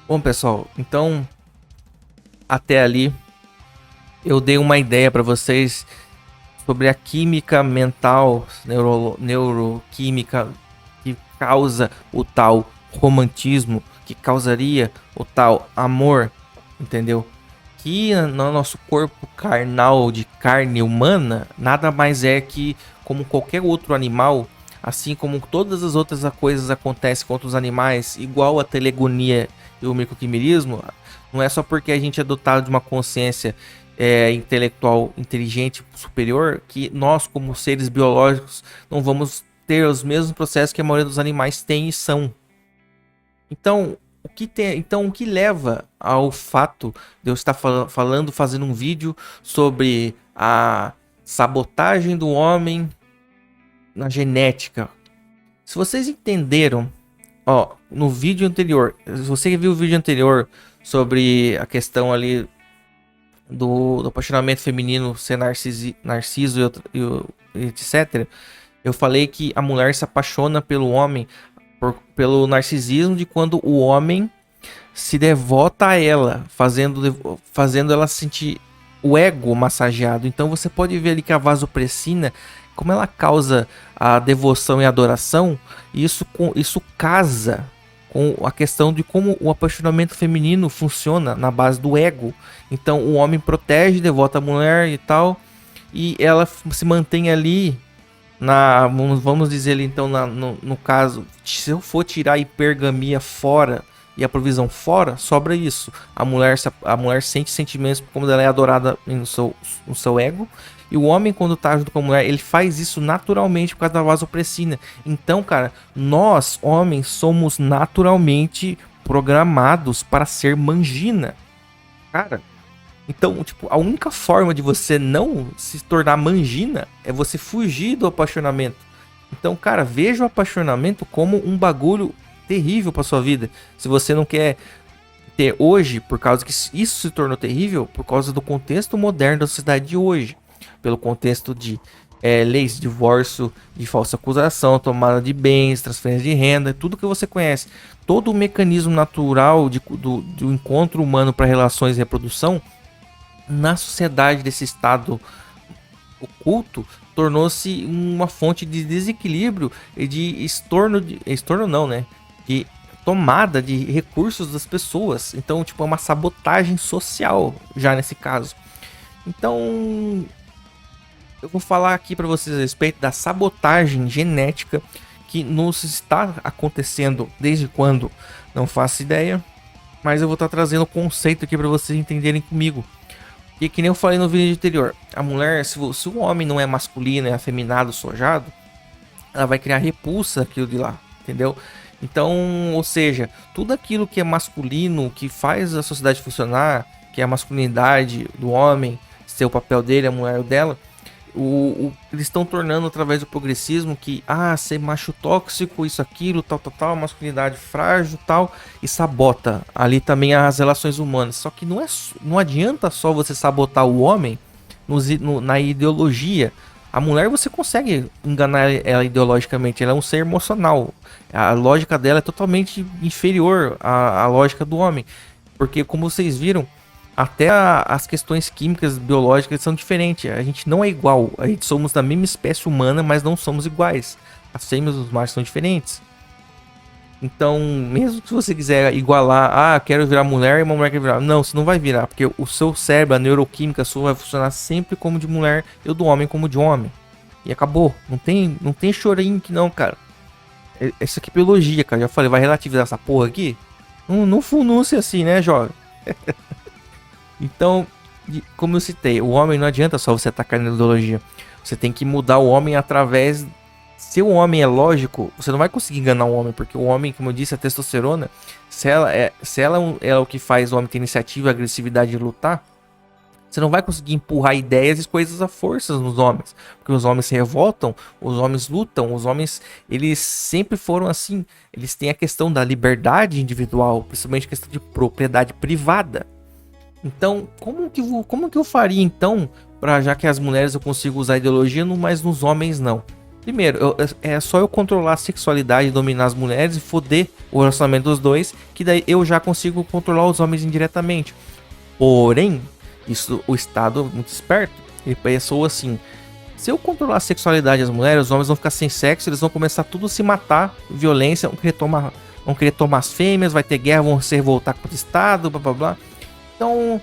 Bom, pessoal, então até ali eu dei uma ideia para vocês sobre a química mental, neuroquímica que causa o tal romantismo, que causaria o tal amor, entendeu? Que no nosso corpo carnal de carne humana nada mais é que como qualquer outro animal, assim como todas as outras coisas acontecem com outros animais, igual a telegonia e o microquimerismo, não é só porque a gente é dotado de uma consciência intelectual inteligente superior que nós, como seres biológicos, não vamos ter os mesmos processos que a maioria dos animais tem e são. Então, o que leva ao fato de eu estar fazendo um vídeo sobre a sabotagem do homem na genética? Se vocês entenderam, ó, no vídeo anterior, se você viu o vídeo anterior sobre a questão ali do apaixonamento feminino ser narciso e etc. Eu falei que a mulher se apaixona pelo homem pelo narcisismo de quando o homem se devota a ela, fazendo ela sentir o ego massageado. Então você pode ver ali que a vasopressina, como ela causa a devoção e adoração, isso casa com a questão de como o apaixonamento feminino funciona na base do ego. Então o homem protege, devota a mulher e tal, e ela se mantém ali vamos dizer ali então no caso, se eu for tirar a hipergamia fora e a provisão fora, sobra isso. A mulher sente sentimentos como ela é adorada no seu ego. E o homem, quando tá junto com a mulher, ele faz isso naturalmente por causa da vasopressina. Então, cara, nós, homens, somos naturalmente programados para ser mangina. Cara, então, tipo, a única forma de você não se tornar mangina é você fugir do apaixonamento. Então, cara, veja o apaixonamento como um bagulho terrível para sua vida. Se você não quer ter hoje, por causa que isso se tornou terrível, por causa do contexto moderno da sociedade de hoje. Pelo contexto de leis de divórcio, de falsa acusação, tomada de bens, transferência de renda, tudo que você conhece. Todo o mecanismo natural do encontro humano para relações e reprodução, na sociedade desse estado oculto, tornou-se uma fonte de desequilíbrio e de de tomada de recursos das pessoas. Então, tipo, é uma sabotagem social já nesse caso. Então, eu vou falar aqui para vocês a respeito da sabotagem genética que nos está acontecendo desde quando, não faço ideia, mas eu vou estar trazendo o conceito aqui para vocês entenderem comigo. E que nem eu falei no vídeo anterior, a mulher, se o homem não é masculino, é afeminado, sojado, ela vai criar repulsa aquilo de lá, entendeu? Então, ou seja, tudo aquilo que é masculino, que faz a sociedade funcionar, que é a masculinidade do homem, ser o papel dele, a mulher dela, Eles estão tornando através do progressismo que, ser macho tóxico, isso, aquilo, tal, masculinidade frágil, tal, e sabota ali também as relações humanas. Só que não adianta só você sabotar o homem na ideologia. A mulher você consegue enganar ela ideologicamente, ela é um ser emocional. A lógica dela é totalmente inferior à lógica do homem. Porque, como vocês viram, até as questões químicas, biológicas são diferentes. A gente não é igual. A gente somos da mesma espécie humana, mas não somos iguais. As fêmeas e os machos são diferentes. Então, mesmo que você quiser igualar, quero virar mulher e uma mulher quer virar. Não, você não vai virar, porque o seu cérebro, a neuroquímica sua vai funcionar sempre como de mulher e o do homem como de homem. E acabou. Não tem chorinho que não, cara. Isso aqui é biologia, cara. Já falei, vai relativizar essa porra aqui? Não fununce assim, né, jovem? Então, como eu citei, o homem não adianta só você atacar na ideologia. Você tem que mudar o homem através. Se o homem é lógico, você não vai conseguir enganar o homem, porque o homem, como eu disse, a testosterona, se ela é o que faz o homem ter iniciativa, agressividade de lutar, você não vai conseguir empurrar ideias e coisas a forças nos homens, porque os homens se revoltam, os homens lutam, os homens, eles sempre foram assim, eles têm a questão da liberdade individual, principalmente a questão de propriedade privada. Então, como que eu faria então, já que as mulheres eu consigo usar ideologia, mas nos homens não? Primeiro, é só eu controlar a sexualidade, dominar as mulheres e foder o relacionamento dos dois, que daí eu já consigo controlar os homens indiretamente. Porém, o Estado é muito esperto. Ele pensou assim: se eu controlar a sexualidade das mulheres, os homens vão ficar sem sexo, eles vão começar tudo a se matar, violência, vão querer tomar as fêmeas, vai ter guerra, vão se revoltar contra o Estado, blá blá blá. Então,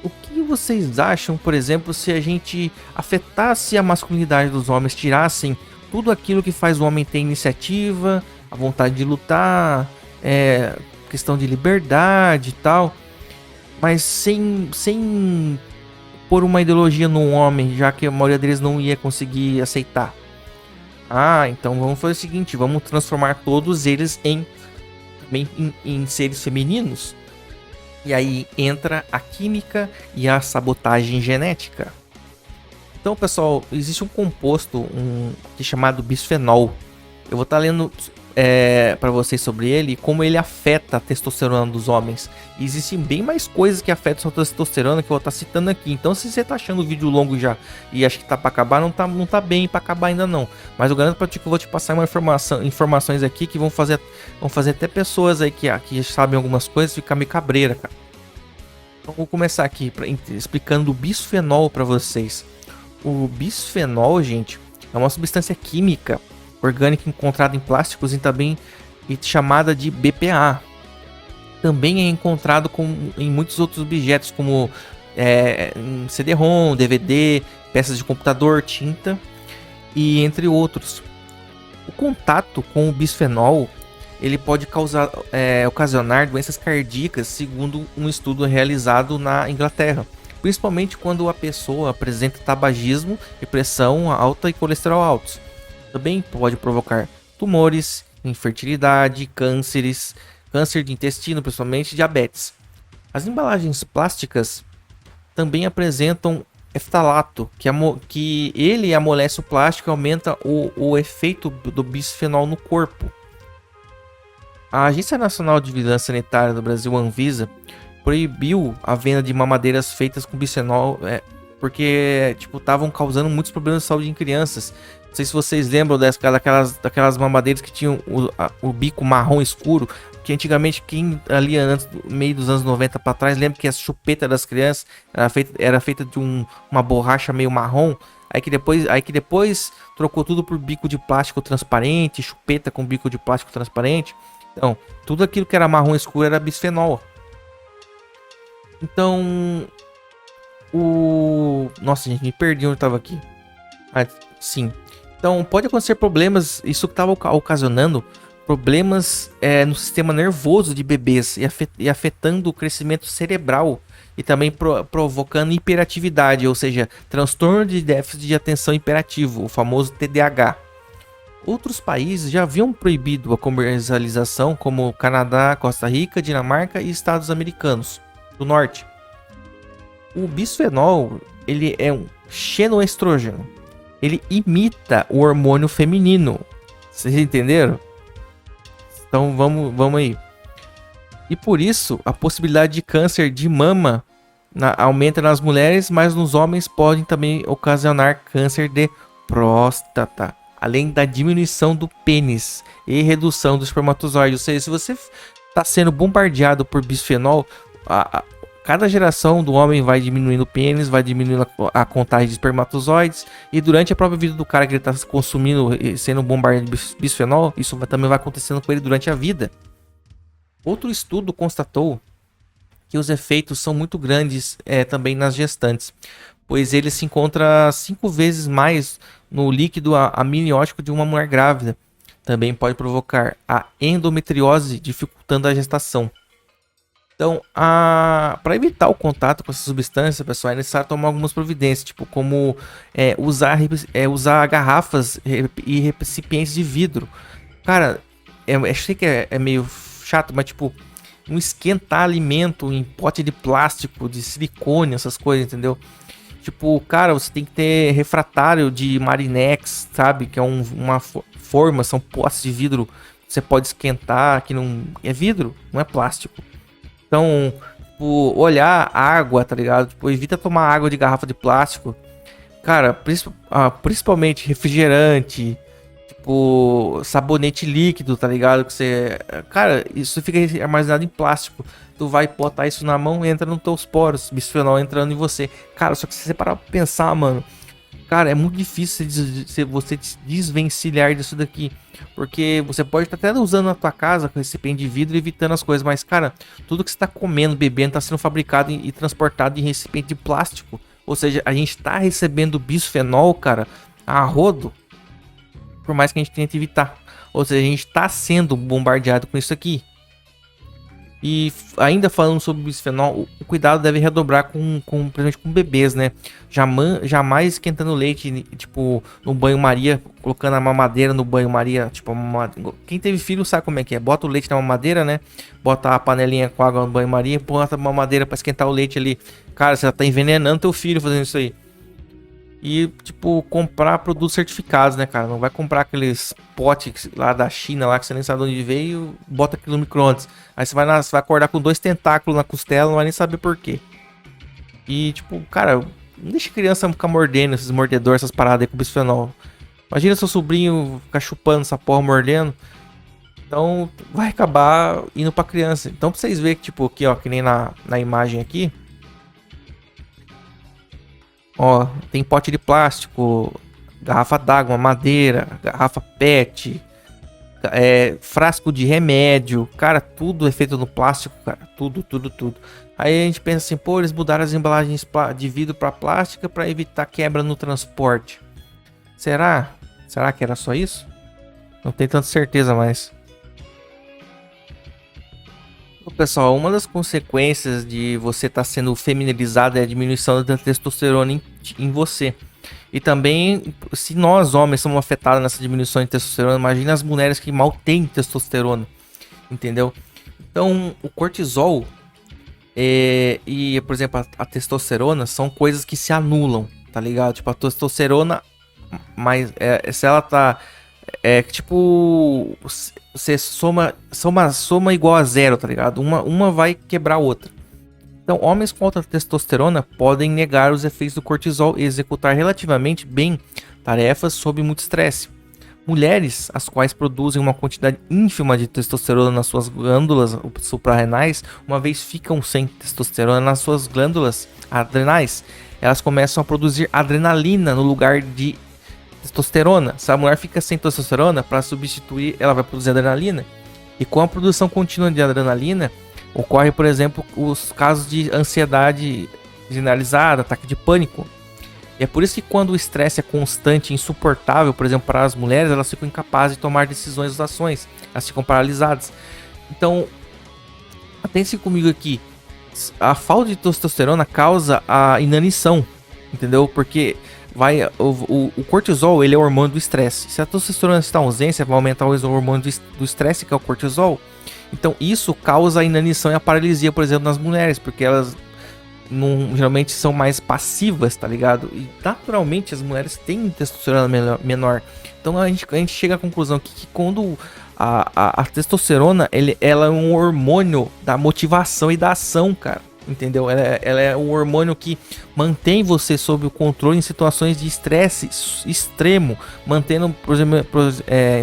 o que vocês acham, por exemplo, se a gente afetasse a masculinidade dos homens, tirassem tudo aquilo que faz o homem ter iniciativa, a vontade de lutar, questão de liberdade e tal, mas sem pôr uma ideologia no homem, já que a maioria deles não ia conseguir aceitar? Então vamos fazer o seguinte, vamos transformar todos eles em seres femininos. E aí entra a química e a sabotagem genética. Então, pessoal, existe um composto chamado bisfenol. Eu vou estar lendo para vocês sobre ele e como ele afeta a testosterona dos homens. E existem bem mais coisas que afetam a testosterona que eu vou estar citando aqui. Então, se você está achando o vídeo longo já e acha que está para acabar, não tá bem para acabar ainda não. Mas eu garanto para ti que eu vou te passar informações aqui que vão fazer até pessoas aí que sabem algumas coisas ficar meio cabreira, cara. Então, vou começar aqui explicando o bisfenol para vocês. O bisfenol, gente, é uma substância química orgânica encontrada em plásticos e também chamada de BPA. Também é encontrado em muitos outros objetos, como em CD-ROM, DVD, peças de computador, tinta e entre outros. O contato com o bisfenol ele pode ocasionar doenças cardíacas, segundo um estudo realizado na Inglaterra. Principalmente quando a pessoa apresenta tabagismo, pressão alta e colesterol altos. Também pode provocar tumores, infertilidade, câncer de intestino, principalmente diabetes. As embalagens plásticas também apresentam eftalato, que ele amolece o plástico e aumenta o efeito do bisfenol no corpo. A Agência Nacional de Vigilância Sanitária do Brasil, Anvisa, proibiu a venda de mamadeiras feitas com bisfenol, porque estavam causando muitos problemas de saúde em crianças. Não sei se vocês lembram daquelas mamadeiras que tinham o bico marrom escuro, que antigamente quem ali antes do meio dos anos 90 para trás, lembra que a chupeta das crianças era feita de uma borracha meio marrom, aí que depois trocou tudo por bico de plástico transparente, chupeta com bico de plástico transparente. Então, tudo aquilo que era marrom escuro era bisfenol. Então, nossa, gente, me perdi onde estava aqui. Sim. Então, pode acontecer problemas, isso que estava ocasionando problemas no sistema nervoso de bebês e afetando o crescimento cerebral e também provocando hiperatividade, ou seja, transtorno de déficit de atenção hiperativo, o famoso TDAH. Outros países já haviam proibido a comercialização, como Canadá, Costa Rica, Dinamarca e Estados Americanos do Norte. O bisfenol ele é um xenoestrógeno. ele imita o hormônio feminino. Vocês entenderam? Então vamos aí. E por isso, a possibilidade de câncer de mama aumenta nas mulheres, mas nos homens podem também ocasionar câncer de próstata, além da diminuição do pênis e redução do espermatozoide. Ou seja, se você está sendo bombardeado por bisfenol, cada geração do homem vai diminuindo o pênis, vai diminuindo a contagem de espermatozoides, e durante a própria vida do cara que ele está consumindo, sendo bombardeado de bisfenol, isso também vai acontecendo com ele durante a vida. Outro estudo constatou que os efeitos são muito grandes também nas gestantes, pois ele se encontra 5 vezes mais no líquido amniótico de uma mulher grávida. Também pode provocar a endometriose, dificultando a gestação. Então, para evitar o contato com essa substância, pessoal, é necessário tomar algumas providências, tipo como usar garrafas e recipientes de vidro. Cara, achei que é meio chato, mas tipo, não esquentar alimento em pote de plástico, de silicone, essas coisas, entendeu? Tipo, cara, você tem que ter refratário de Marinex, sabe? Que é uma forma, são potes de vidro que você pode esquentar, que não é vidro, não é plástico. Então, tipo, olhar água, tá ligado? Tipo, evita tomar água de garrafa de plástico. Cara, principalmente refrigerante, tipo, sabonete líquido, tá ligado? Que você... Cara, isso fica armazenado em plástico. Tu vai botar isso na mão e entra nos teus poros, bisfenol entrando em você. Cara, só que se você parar pra pensar, mano, cara, é muito difícil você desvencilhar disso daqui. Porque você pode estar até usando na tua casa com recipiente de vidro, evitando as coisas. Mas, cara, tudo que você tá comendo, bebendo, tá sendo fabricado e transportado em recipiente de plástico. Ou seja, a gente tá recebendo bisfenol, cara, a rodo. Por mais que a gente tente evitar. Ou seja, a gente tá sendo bombardeado com isso aqui. E ainda falando sobre bisfenol, o cuidado deve redobrar principalmente com bebês, né? Jamais esquentando leite, tipo, no banho-maria, colocando a mamadeira no banho-maria, tipo, quem teve filho sabe como é que é. Bota o leite na mamadeira, né? Bota a panelinha com água no banho-maria, bota a mamadeira pra esquentar o leite ali. Cara, você tá envenenando teu filho fazendo isso aí. E, tipo, comprar produtos certificados, né, cara? Não vai comprar aqueles potes lá da China, lá que você nem sabe de onde veio, bota aquilo no micro-ondas. Aí você vai acordar com 2 tentáculos na costela, não vai nem saber por quê. E, tipo, cara, não deixa a criança ficar mordendo esses mordedores, essas paradas aí com bisfenol. Imagina seu sobrinho ficar chupando essa porra, mordendo. Então, vai acabar indo pra criança. Então, pra vocês verem que, tipo, aqui, ó, que nem na imagem aqui. Ó, tem pote de plástico, garrafa d'água, madeira, garrafa PET, frasco de remédio. Cara, tudo é feito no plástico, cara. Tudo. Aí a gente pensa assim, pô, eles mudaram as embalagens de vidro para plástica para evitar quebra no transporte. Será? Será que era só isso? Não tenho tanta certeza mais. Pessoal, uma das consequências de você estar sendo feminilizado é a diminuição da testosterona em você. E também, se nós homens somos afetados nessa diminuição de testosterona, imagina as mulheres que mal têm testosterona, entendeu? Então, o cortisol e, por exemplo, a testosterona são coisas que se anulam, tá ligado? Tipo, a testosterona, mas se ela tá... tipo, você soma igual a zero, tá ligado? Uma vai quebrar a outra. Então, homens com alta testosterona podem negar os efeitos do cortisol e executar relativamente bem tarefas sob muito estresse. Mulheres, as quais produzem uma quantidade ínfima de testosterona nas suas glândulas suprarrenais, uma vez ficam sem testosterona nas suas glândulas adrenais, elas começam a produzir adrenalina no lugar de testosterona. Se a mulher fica sem testosterona, para substituir, ela vai produzir adrenalina. E com a produção contínua de adrenalina, ocorre, por exemplo, os casos de ansiedade generalizada, ataque de pânico. E é por isso que quando o estresse é constante e insuportável, por exemplo, para as mulheres, elas ficam incapazes de tomar decisões ou ações. Elas ficam paralisadas. Então, atentem comigo aqui. A falta de testosterona causa a inanição, entendeu? Porque o cortisol, ele é o hormônio do estresse. Se a testosterona está em ausência, vai aumentar o hormônio do estresse, que é o cortisol. Então isso causa a inanição e a paralisia, por exemplo, nas mulheres, porque elas geralmente são mais passivas, tá ligado? E naturalmente as mulheres têm testosterona menor. Então a gente chega à conclusão que quando a testosterona, ela é um hormônio da motivação e da ação, cara. Entendeu? Ela é um hormônio que mantém você sob o controle em situações de estresse extremo, mantendo, por exemplo,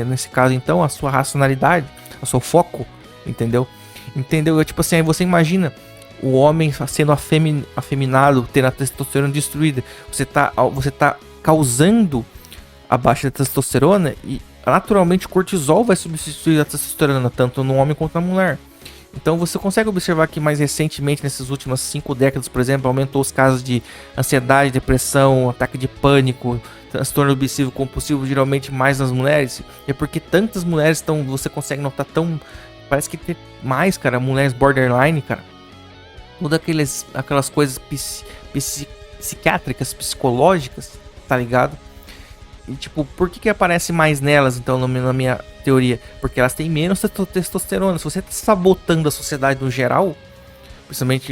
nesse caso então, a sua racionalidade, o seu foco, entendeu? Entendeu? Tipo assim, aí você imagina o homem sendo afeminado, tendo a testosterona destruída. Você tá causando a baixa da testosterona e naturalmente o cortisol vai substituir a testosterona tanto no homem quanto na mulher. Então você consegue observar que mais recentemente, nessas últimas 5 décadas, por exemplo, aumentou os casos de ansiedade, depressão, ataque de pânico, transtorno obsessivo compulsivo, geralmente mais nas mulheres. É porque tantas mulheres estão, você consegue notar tão, parece que tem mais, cara, mulheres borderline, cara. Todas aquelas coisas psiquiátricas, psicológicas, tá ligado? E tipo, por que aparece mais nelas, então, na minha teoria? Porque elas têm menos testosterona. Se você tá sabotando a sociedade no geral, principalmente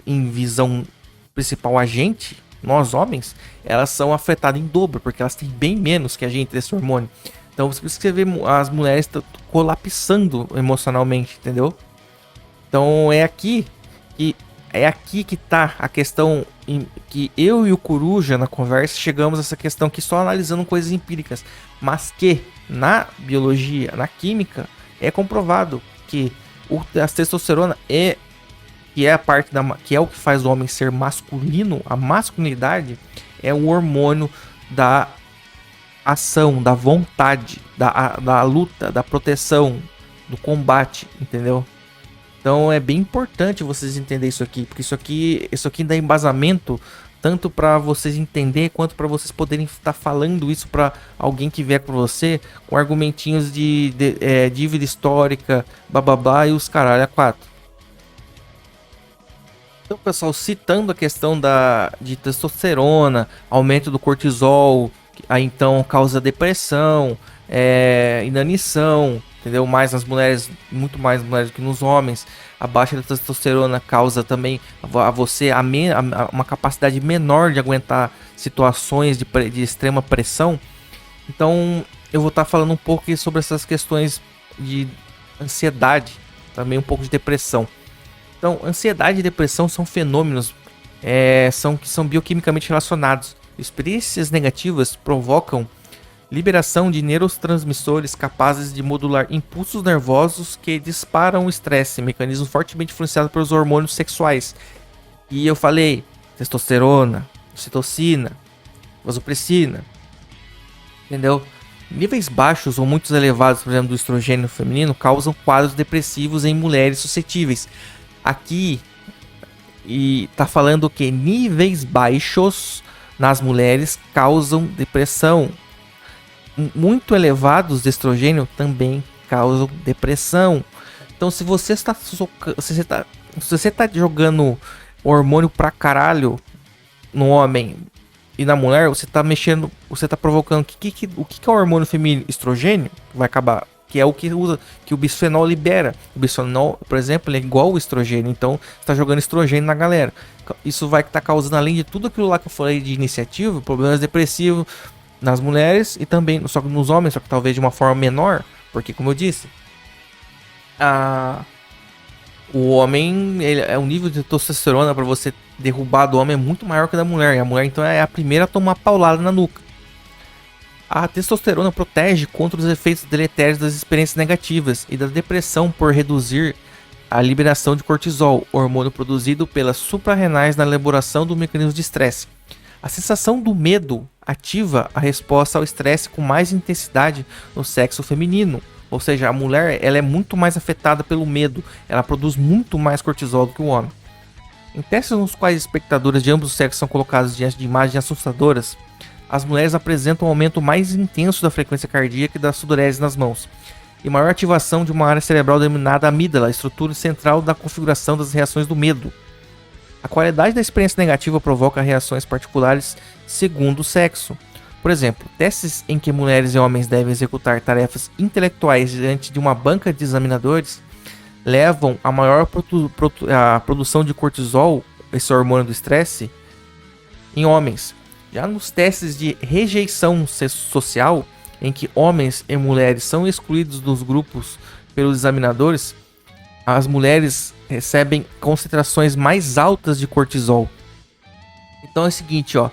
em visão principal a gente, nós homens, elas são afetadas em dobro, porque elas têm bem menos que a gente desse hormônio. Então, por isso que você vê as mulheres colapsando emocionalmente, entendeu? Então, é aqui que tá a questão que eu e o Coruja na conversa chegamos a essa questão que só analisando coisas empíricas, mas que na biologia, na química, é comprovado que a testosterona que é a parte que é o que faz o homem ser masculino, a masculinidade é o hormônio da ação, da vontade, da luta, da proteção, do combate, entendeu? Então é bem importante vocês entenderem isso aqui, porque isso aqui dá embasamento tanto para vocês entenderem quanto para vocês poderem estar falando isso para alguém que vier com você com argumentinhos de dívida histórica, bababá e os caralho a quatro. Então, pessoal, citando a questão de testosterona, aumento do cortisol, aí então causa depressão, inanição, entendeu? Mais nas mulheres, muito mais nas mulheres do que nos homens. A baixa da testosterona causa também a você uma capacidade menor de aguentar situações de extrema pressão. Então eu vou estar falando um pouco sobre essas questões de ansiedade, também um pouco de depressão. Então, ansiedade e depressão são fenômenos que são bioquimicamente relacionados. Experiências negativas provocam liberação de neurotransmissores capazes de modular impulsos nervosos que disparam o estresse, mecanismo fortemente influenciado pelos hormônios sexuais. E eu falei testosterona, ocitocina, vasopressina, entendeu? Níveis baixos ou muito elevados, por exemplo, do estrogênio feminino causam quadros depressivos em mulheres suscetíveis. Aqui e tá falando que níveis baixos nas mulheres causam depressão. Muito elevados de estrogênio também causam depressão. Então, se você está jogando hormônio pra caralho no homem e na mulher, você tá mexendo, você tá provocando o que é o hormônio feminino? Estrogênio vai acabar, que é o que usa, que o bisfenol libera. O bisfenol, por exemplo, ele é igual ao estrogênio, então você tá jogando estrogênio na galera. Isso vai estar causando, além de tudo aquilo lá que eu falei de iniciativa, problemas depressivos nas mulheres e também só que nos homens, só que talvez de uma forma menor, porque como eu disse, o homem, o nível de testosterona para você derrubar do homem é muito maior que da mulher, e a mulher então é a primeira a tomar paulada na nuca. A testosterona protege contra os efeitos deletérios das experiências negativas e da depressão por reduzir a liberação de cortisol, hormônio produzido pelas suprarrenais na elaboração do mecanismo de estresse. A sensação do medo ativa a resposta ao estresse com mais intensidade no sexo feminino. Ou seja, a mulher ela é muito mais afetada pelo medo. Ela produz muito mais cortisol do que o homem. Em testes nos quais espectadoras de ambos os sexos são colocados diante de imagens assustadoras, as mulheres apresentam um aumento mais intenso da frequência cardíaca e da sudorese nas mãos, e maior ativação de uma área cerebral denominada amígdala, estrutura central da configuração das reações do medo. A qualidade da experiência negativa provoca reações particulares segundo o sexo. Por exemplo, testes em que mulheres e homens devem executar tarefas intelectuais diante de uma banca de examinadores levam a maior a produção de cortisol, esse hormônio do estresse, em homens. Já nos testes de rejeição social, em que homens e mulheres são excluídos dos grupos pelos examinadores, as mulheres recebem concentrações mais altas de cortisol. Então é o seguinte, ó.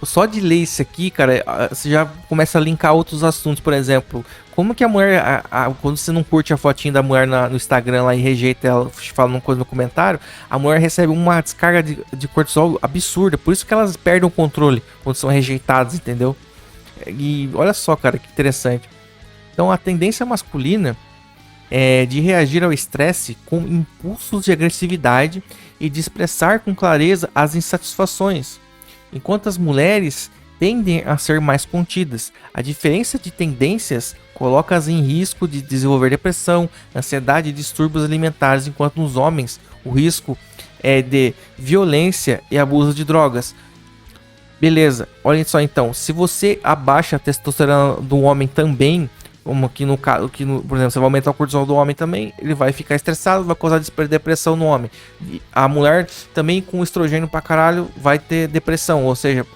Só de ler isso aqui, cara, você já começa a linkar outros assuntos. Por exemplo, como que a mulher, quando você não curte a fotinha da mulher no Instagram lá e rejeita ela, fala uma coisa no comentário, a mulher recebe uma descarga de cortisol absurda. Por isso que elas perdem o controle quando são rejeitadas, entendeu? E olha só, cara, que interessante. Então a tendência masculina é de reagir ao estresse com impulsos de agressividade e de expressar com clareza as insatisfações, enquanto as mulheres tendem a ser mais contidas. A diferença de tendências coloca-as em risco de desenvolver depressão, ansiedade e distúrbios alimentares, enquanto nos homens o risco é de violência e abuso de drogas. Beleza, olhem só então, se você abaixa a testosterona do homem também, como aqui no caso, por exemplo, você vai aumentar o cortisol do homem também, ele vai ficar estressado, vai causar depressão no homem. E a mulher também com estrogênio pra caralho vai ter depressão, ou seja,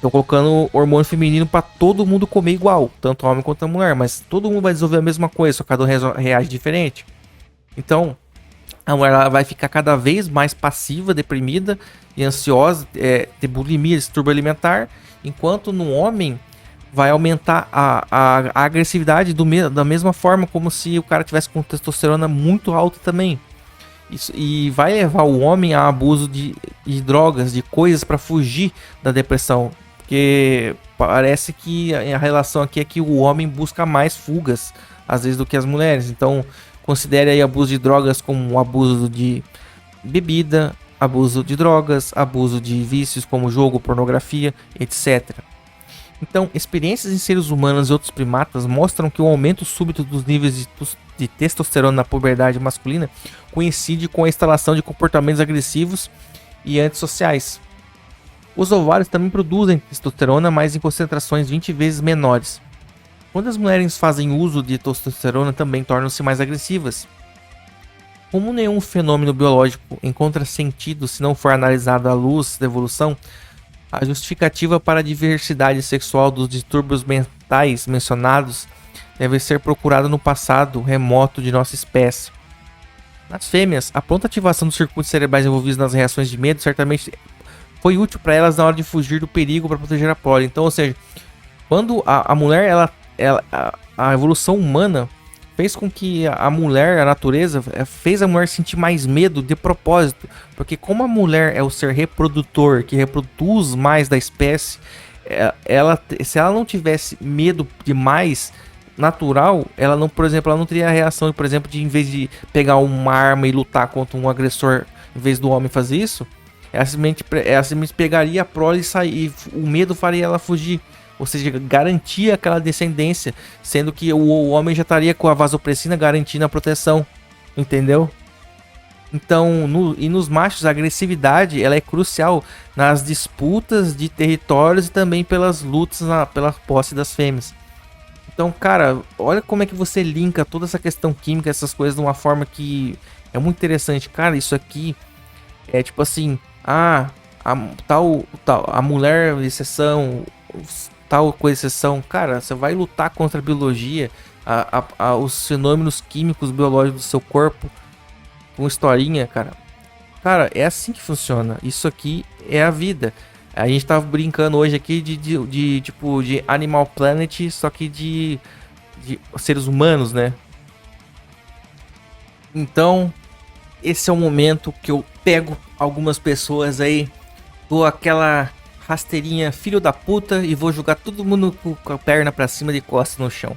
tô colocando hormônio feminino pra todo mundo comer igual, tanto homem quanto a mulher, mas todo mundo vai desenvolver a mesma coisa, só cada um reage diferente. Então, a mulher ela vai ficar cada vez mais passiva, deprimida e ansiosa, ter bulimia, distúrbio alimentar, enquanto no homem vai aumentar a agressividade da mesma forma, como se o cara tivesse com testosterona muito alta também. Isso, e vai levar o homem a abuso de drogas, de coisas para fugir da depressão. Porque parece que a relação aqui é que o homem busca mais fugas, às vezes, do que as mulheres. Então, considere aí abuso de drogas como abuso de bebida, abuso de drogas, abuso de vícios como jogo, pornografia, etc. Então, experiências em seres humanos e outros primatas mostram que o aumento súbito dos níveis de testosterona na puberdade masculina coincide com a instalação de comportamentos agressivos e antissociais. Os ovários também produzem testosterona, mas em concentrações 20 vezes menores. Quando as mulheres fazem uso de testosterona, também tornam-se mais agressivas. Como nenhum fenômeno biológico encontra sentido se não for analisado à luz da evolução, a justificativa para a diversidade sexual dos distúrbios mentais mencionados deve ser procurada no passado remoto de nossa espécie. Nas fêmeas, a pronta ativação dos circuitos cerebrais envolvidos nas reações de medo certamente foi útil para elas na hora de fugir do perigo para proteger a prole. Então, ou seja, quando a mulher, a evolução humana fez com que a mulher, a natureza, fez a mulher sentir mais medo de propósito. Porque como a mulher é o ser reprodutor, que reproduz mais da espécie, se ela não tivesse medo demais, natural, ela não, por exemplo, ela não teria a reação, por exemplo, de em vez de pegar uma arma e lutar contra um agressor, em vez do homem fazer isso, ela simplesmente pegaria a prole e sair, o medo faria ela fugir. Ou seja, garantia aquela descendência, sendo que o homem já estaria com a vasopressina garantindo a proteção, entendeu? Então, nos machos, a agressividade ela é crucial nas disputas de territórios e também pelas lutas pela posse das fêmeas. Então, cara, olha como é que você linka toda essa questão química, essas coisas de uma forma que é muito interessante. Cara, isso aqui é tipo assim, a mulher, exceção, tal coisa, exceção. Cara, você vai lutar contra a biologia, os fenômenos químicos biológicos do seu corpo com historinha, cara. Cara, é assim que funciona. Isso aqui é a vida. A gente tava brincando hoje aqui de Animal Planet, só que de seres humanos, né? Então, esse é o momento que eu pego algumas pessoas aí, dou aquela rasteirinha filho da puta e vou jogar todo mundo com a perna pra cima de costas no chão.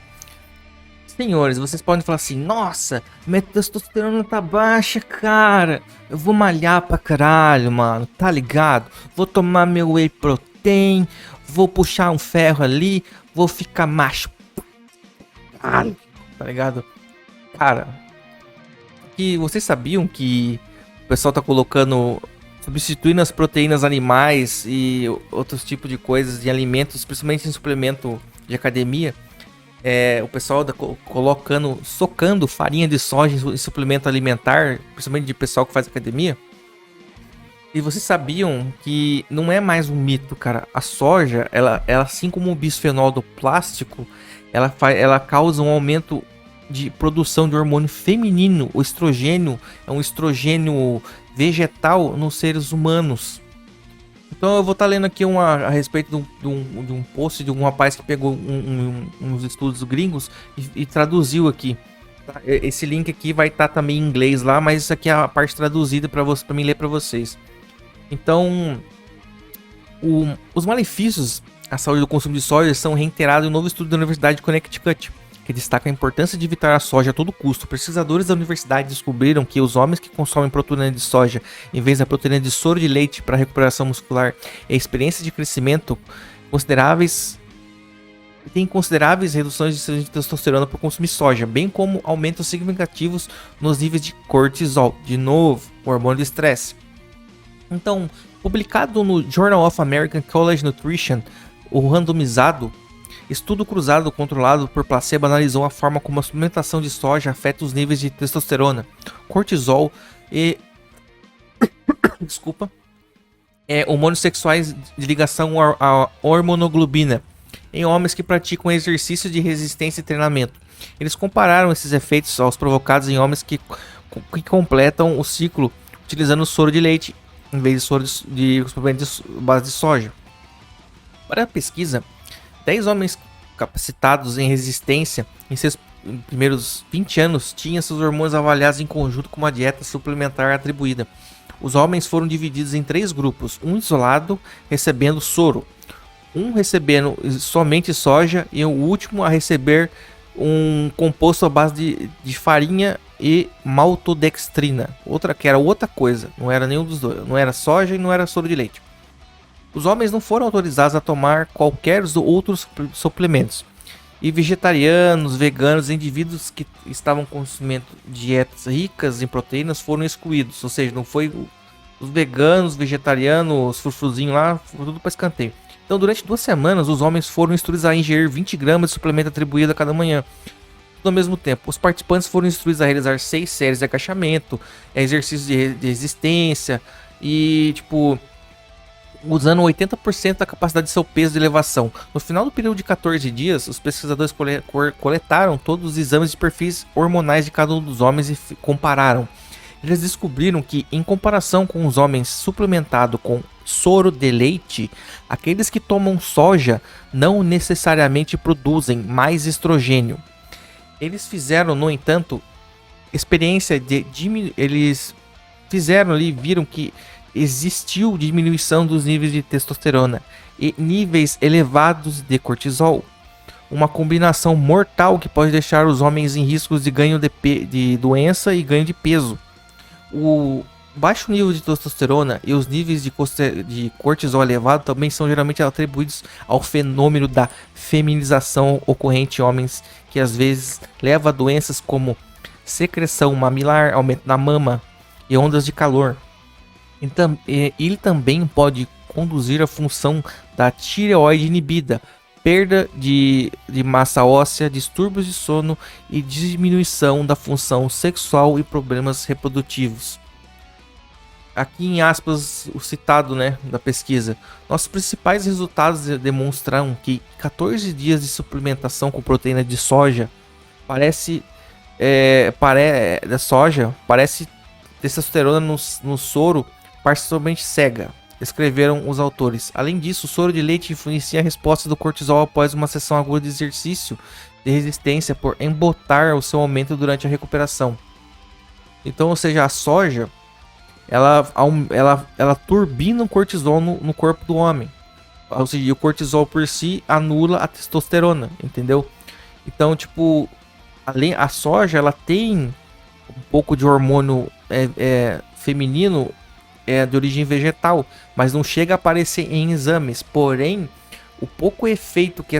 Senhores, vocês podem falar assim: nossa, minha testosterona tá baixa, cara. Eu vou malhar pra caralho, mano, tá ligado? Vou tomar meu whey protein, vou puxar um ferro ali, vou ficar macho. Tá ligado? Cara, que vocês sabiam que o pessoal tá substituindo as proteínas animais e outros tipos de coisas de alimentos, principalmente em suplemento de academia, o pessoal colocando, socando farinha de soja em suplemento alimentar, principalmente de pessoal que faz academia. E vocês sabiam que não é mais um mito, cara. A soja, ela assim como o bisfenol do plástico, ela causa um aumento de produção de hormônio feminino. O estrogênio é um estrogênio vegetal nos seres humanos. Então eu vou estar lendo aqui a respeito de um post de um rapaz que pegou uns estudos gringos e traduziu aqui. Tá? Esse link aqui vai estar também em inglês lá, mas isso aqui é a parte traduzida para mim ler para vocês. Então, os malefícios à saúde do consumo de soja são reiterados em um novo estudo da Universidade de Connecticut, que destaca a importância de evitar a soja a todo custo. Pesquisadores da universidade descobriram que os homens que consomem proteína de soja em vez da proteína de soro de leite para recuperação muscular e experiência de crescimento consideráveis têm consideráveis reduções de testosterona por consumir soja, bem como aumentos significativos nos níveis de cortisol, de novo, o hormônio do estresse. Então, publicado no Journal of American College Nutrition, o randomizado estudo cruzado controlado por placebo analisou a forma como a suplementação de soja afeta os níveis de testosterona, cortisol e hormônios sexuais de ligação à hormonoglobina em homens que praticam exercício de resistência e treinamento. Eles compararam esses efeitos aos provocados em homens que completam o ciclo utilizando soro de leite em vez de soro de base de soja. Para a pesquisa, 10 homens capacitados em resistência em seus primeiros 20 anos tinham seus hormônios avaliados em conjunto com uma dieta suplementar atribuída. Os homens foram divididos em 3 grupos, um isolado recebendo soro, um recebendo somente soja e o último a receber um composto à base de farinha e maltodextrina, que era outra coisa, não era nenhum dos dois, não era soja e não era soro de leite. Os homens não foram autorizados a tomar qualquer outros suplementos. E vegetarianos, veganos, indivíduos que estavam consumindo dietas ricas em proteínas foram excluídos. Ou seja, não foi os veganos, vegetarianos, frufruzinho lá, foi tudo para escanteio. Então, durante 2 semanas, os homens foram instruídos a ingerir 20 gramas de suplemento atribuído a cada manhã. Tudo ao mesmo tempo. Os participantes foram instruídos a realizar 6 séries de agachamento, exercícios de resistência e, usando 80% da capacidade de seu peso de elevação. No final do período de 14 dias, os pesquisadores coletaram todos os exames de perfis hormonais de cada um dos homens e compararam. Eles descobriram que, em comparação com os homens suplementados com soro de leite, aqueles que tomam soja não necessariamente produzem mais estrogênio. Eles fizeram, no entanto, experiência eles fizeram ali, viram que existiu diminuição dos níveis de testosterona e níveis elevados de cortisol, uma combinação mortal que pode deixar os homens em riscos de ganho de doença e ganho de peso. O baixo nível de testosterona e os níveis de cortisol elevado também são geralmente atribuídos ao fenômeno da feminização ocorrente em homens, que às vezes leva a doenças como secreção mamilar, aumento da mama e ondas de calor. Então, ele também pode conduzir a função da tireoide inibida, perda de massa óssea, distúrbios de sono e diminuição da função sexual e problemas reprodutivos. Aqui em aspas o citado, da pesquisa. Nossos principais resultados demonstram que 14 dias de suplementação com proteína de soja parece testosterona no soro parcialmente cega, escreveram os autores. Além disso, o soro de leite influencia a resposta do cortisol após uma sessão aguda de exercício de resistência por embotar o seu aumento durante a recuperação. Então, ou seja, a soja ela turbina o cortisol no corpo do homem. Ou seja, o cortisol por si anula a testosterona, entendeu? Então, a soja ela tem um pouco de hormônio feminino de origem vegetal, mas não chega a aparecer em exames. Porém, o pouco efeito que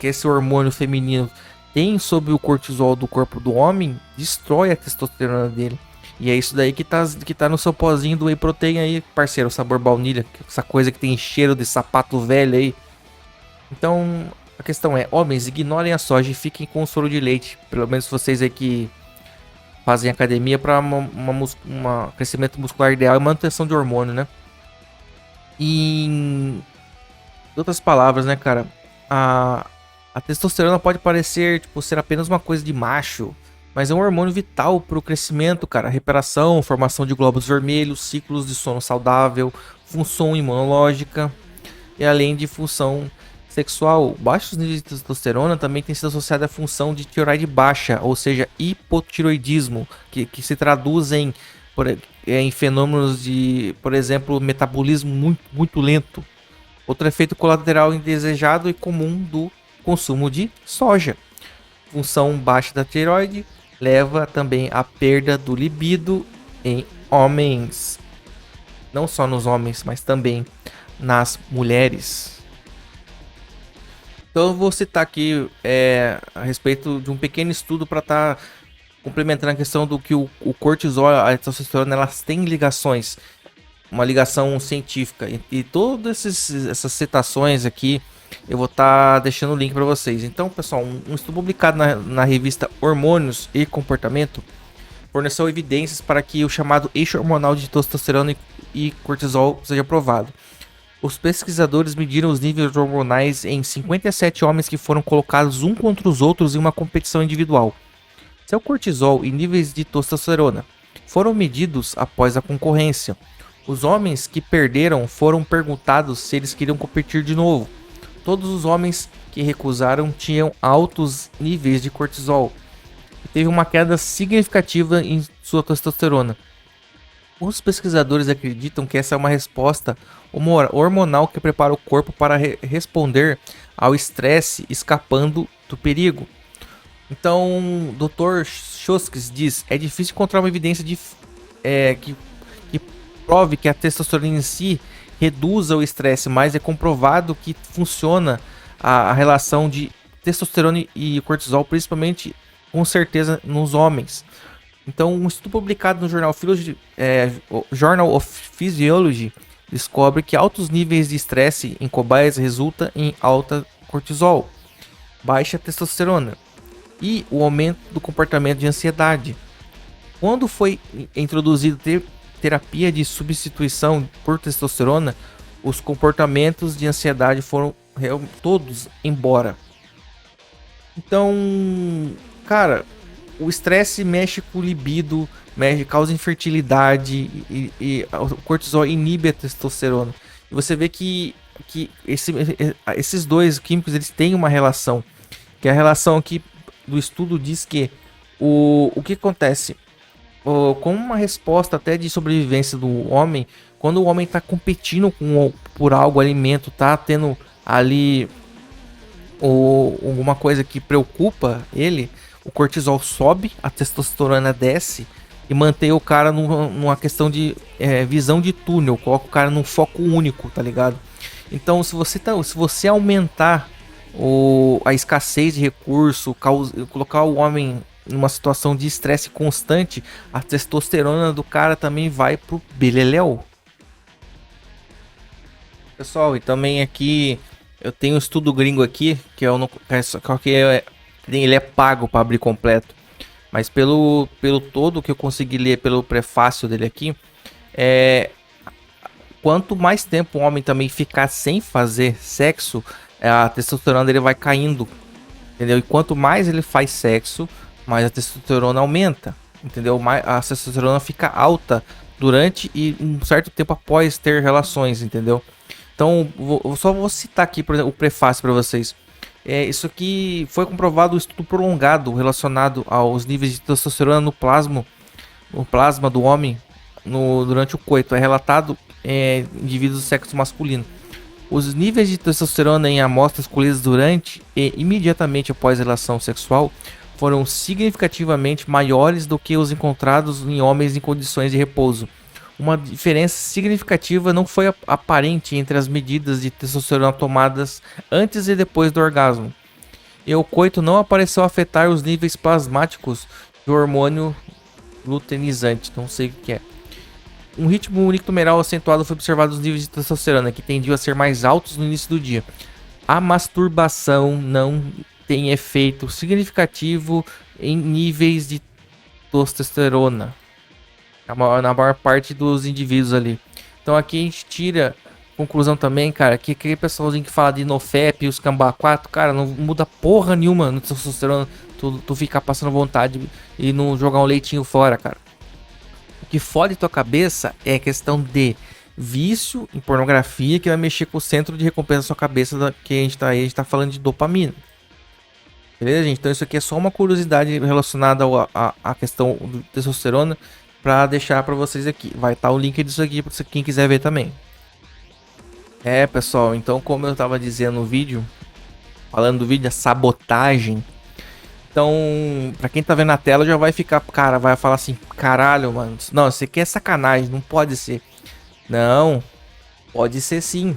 esse hormônio feminino tem sobre o cortisol do corpo do homem destrói a testosterona dele. E é isso daí que tá no seu pozinho do whey protein aí, parceiro, sabor baunilha, essa coisa que tem cheiro de sapato velho aí. Então, A questão é, homens, ignorem a soja e fiquem com o soro de leite. Pelo menos vocês aí que fazem academia para crescimento muscular ideal e manutenção de hormônio, né? E em outras palavras, né, cara? A testosterona pode parecer, tipo, ser apenas uma coisa de macho, mas é um hormônio vital para o crescimento, cara. Reparação, formação de glóbulos vermelhos, ciclos de sono saudável, função imunológica e além de função sexual. Baixos níveis de testosterona também tem sido associada à função de tireoide baixa, ou seja, hipotiroidismo, que se traduz em fenômenos de, por exemplo, metabolismo muito lento. Outro efeito colateral indesejado e comum do consumo de soja. Função baixa da tireoide leva também à perda do libido em homens. Não só nos homens, mas também nas mulheres. Então eu vou citar aqui a respeito de um pequeno estudo para estar complementando a questão do que o cortisol e a testosterona elas têm ligações. Uma ligação científica. E todas essas citações aqui eu vou estar deixando o link para vocês. Então, pessoal, um estudo publicado na revista Hormônios e Comportamento forneceu evidências para que o chamado eixo hormonal de testosterona e cortisol seja aprovado. Os pesquisadores mediram os níveis hormonais em 57 homens que foram colocados um contra os outros em uma competição individual. Seu cortisol e níveis de testosterona foram medidos após a concorrência. Os homens que perderam foram perguntados se eles queriam competir de novo. Todos os homens que recusaram tinham altos níveis de cortisol e teve uma queda significativa em sua testosterona. Os pesquisadores acreditam que essa é uma resposta hormonal que prepara o corpo para responder ao estresse, escapando do perigo. Então, o Dr. Shoskis diz: é difícil encontrar uma evidência que prove que a testosterona em si reduza o estresse, mas é comprovado que funciona a relação de testosterona e cortisol, principalmente com certeza nos homens. Então, um estudo publicado no jornal Journal of Physiology descobre que altos níveis de estresse em cobaias resulta em alta cortisol, baixa testosterona e o aumento do comportamento de ansiedade. Quando foi introduzido terapia de substituição por testosterona, os comportamentos de ansiedade foram todos embora. Então, cara, o estresse mexe com o libido, causa infertilidade e o cortisol inibe a testosterona. E você vê que esses dois químicos eles têm uma relação, que é a relação aqui do estudo diz que o que acontece como uma resposta até de sobrevivência do homem, quando o homem está competindo por algo, alimento, tá tendo ali alguma coisa que preocupa ele, o cortisol sobe, a testosterona desce e mantém o cara numa questão de visão de túnel, coloca o cara num foco único, tá ligado? Então se você aumentar a escassez de recurso, colocar o homem numa situação de estresse constante, a testosterona do cara também vai pro beleléu. Pessoal, e também aqui eu tenho um estudo gringo aqui, que ele é pago para abrir completo. Mas pelo todo que eu consegui ler pelo prefácio dele aqui, quanto mais tempo o homem também ficar sem fazer sexo, a testosterona dele vai caindo, entendeu? E quanto mais ele faz sexo, mais a testosterona aumenta, entendeu? A testosterona fica alta durante e um certo tempo após ter relações, entendeu? Então, só vou citar aqui, por exemplo, o prefácio para vocês. Isso aqui foi comprovado um estudo prolongado relacionado aos níveis de testosterona no plasma do homem durante o coito. É relatado em indivíduos do sexo masculino. Os níveis de testosterona em amostras colhidas durante e imediatamente após a relação sexual foram significativamente maiores do que os encontrados em homens em condições de repouso. Uma diferença significativa não foi aparente entre as medidas de testosterona tomadas antes e depois do orgasmo. E o coito não apareceu afetar os níveis plasmáticos do hormônio luteinizante, não sei o que é. Um ritmo unicumeral acentuado foi observado nos níveis de testosterona, que tendiam a ser mais altos no início do dia. A masturbação não tem efeito significativo em níveis de testosterona na maior parte dos indivíduos ali. Então aqui a gente tira conclusão também, cara, que aquele pessoalzinho que fala de Nofap e os Cambá 4, cara, não muda porra nenhuma no testosterona. Tu ficar passando vontade e não jogar um leitinho fora, cara. O que fode tua cabeça é questão de vício em pornografia, que vai mexer com o centro de recompensa da sua cabeça, que a gente tá falando de dopamina. Beleza, gente? Então isso aqui é só uma curiosidade relacionada à questão do testosterona, pra deixar pra vocês aqui. Vai estar o link disso aqui pra quem quiser ver também. É, pessoal, então como eu tava dizendo no vídeo, falando do vídeo, a sabotagem. Então, pra quem tá vendo na tela já vai ficar, cara, vai falar assim, caralho, mano, não, isso aqui é sacanagem, não pode ser. Não, pode ser sim.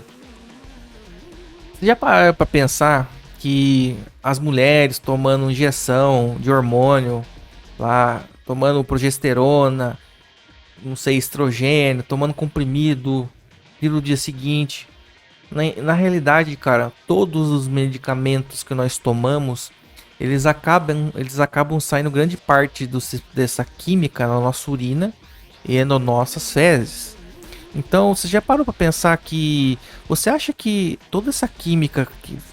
Você já parou pra pensar que as mulheres tomando injeção de hormônio, lá, tomando progesterona, não sei, estrogênio, tomando comprimido, e no dia seguinte. Na realidade, cara, todos os medicamentos que nós tomamos, eles acabam saindo grande parte dessa química na nossa urina e nas nossas fezes. Então, você já parou para pensar que você acha que toda essa química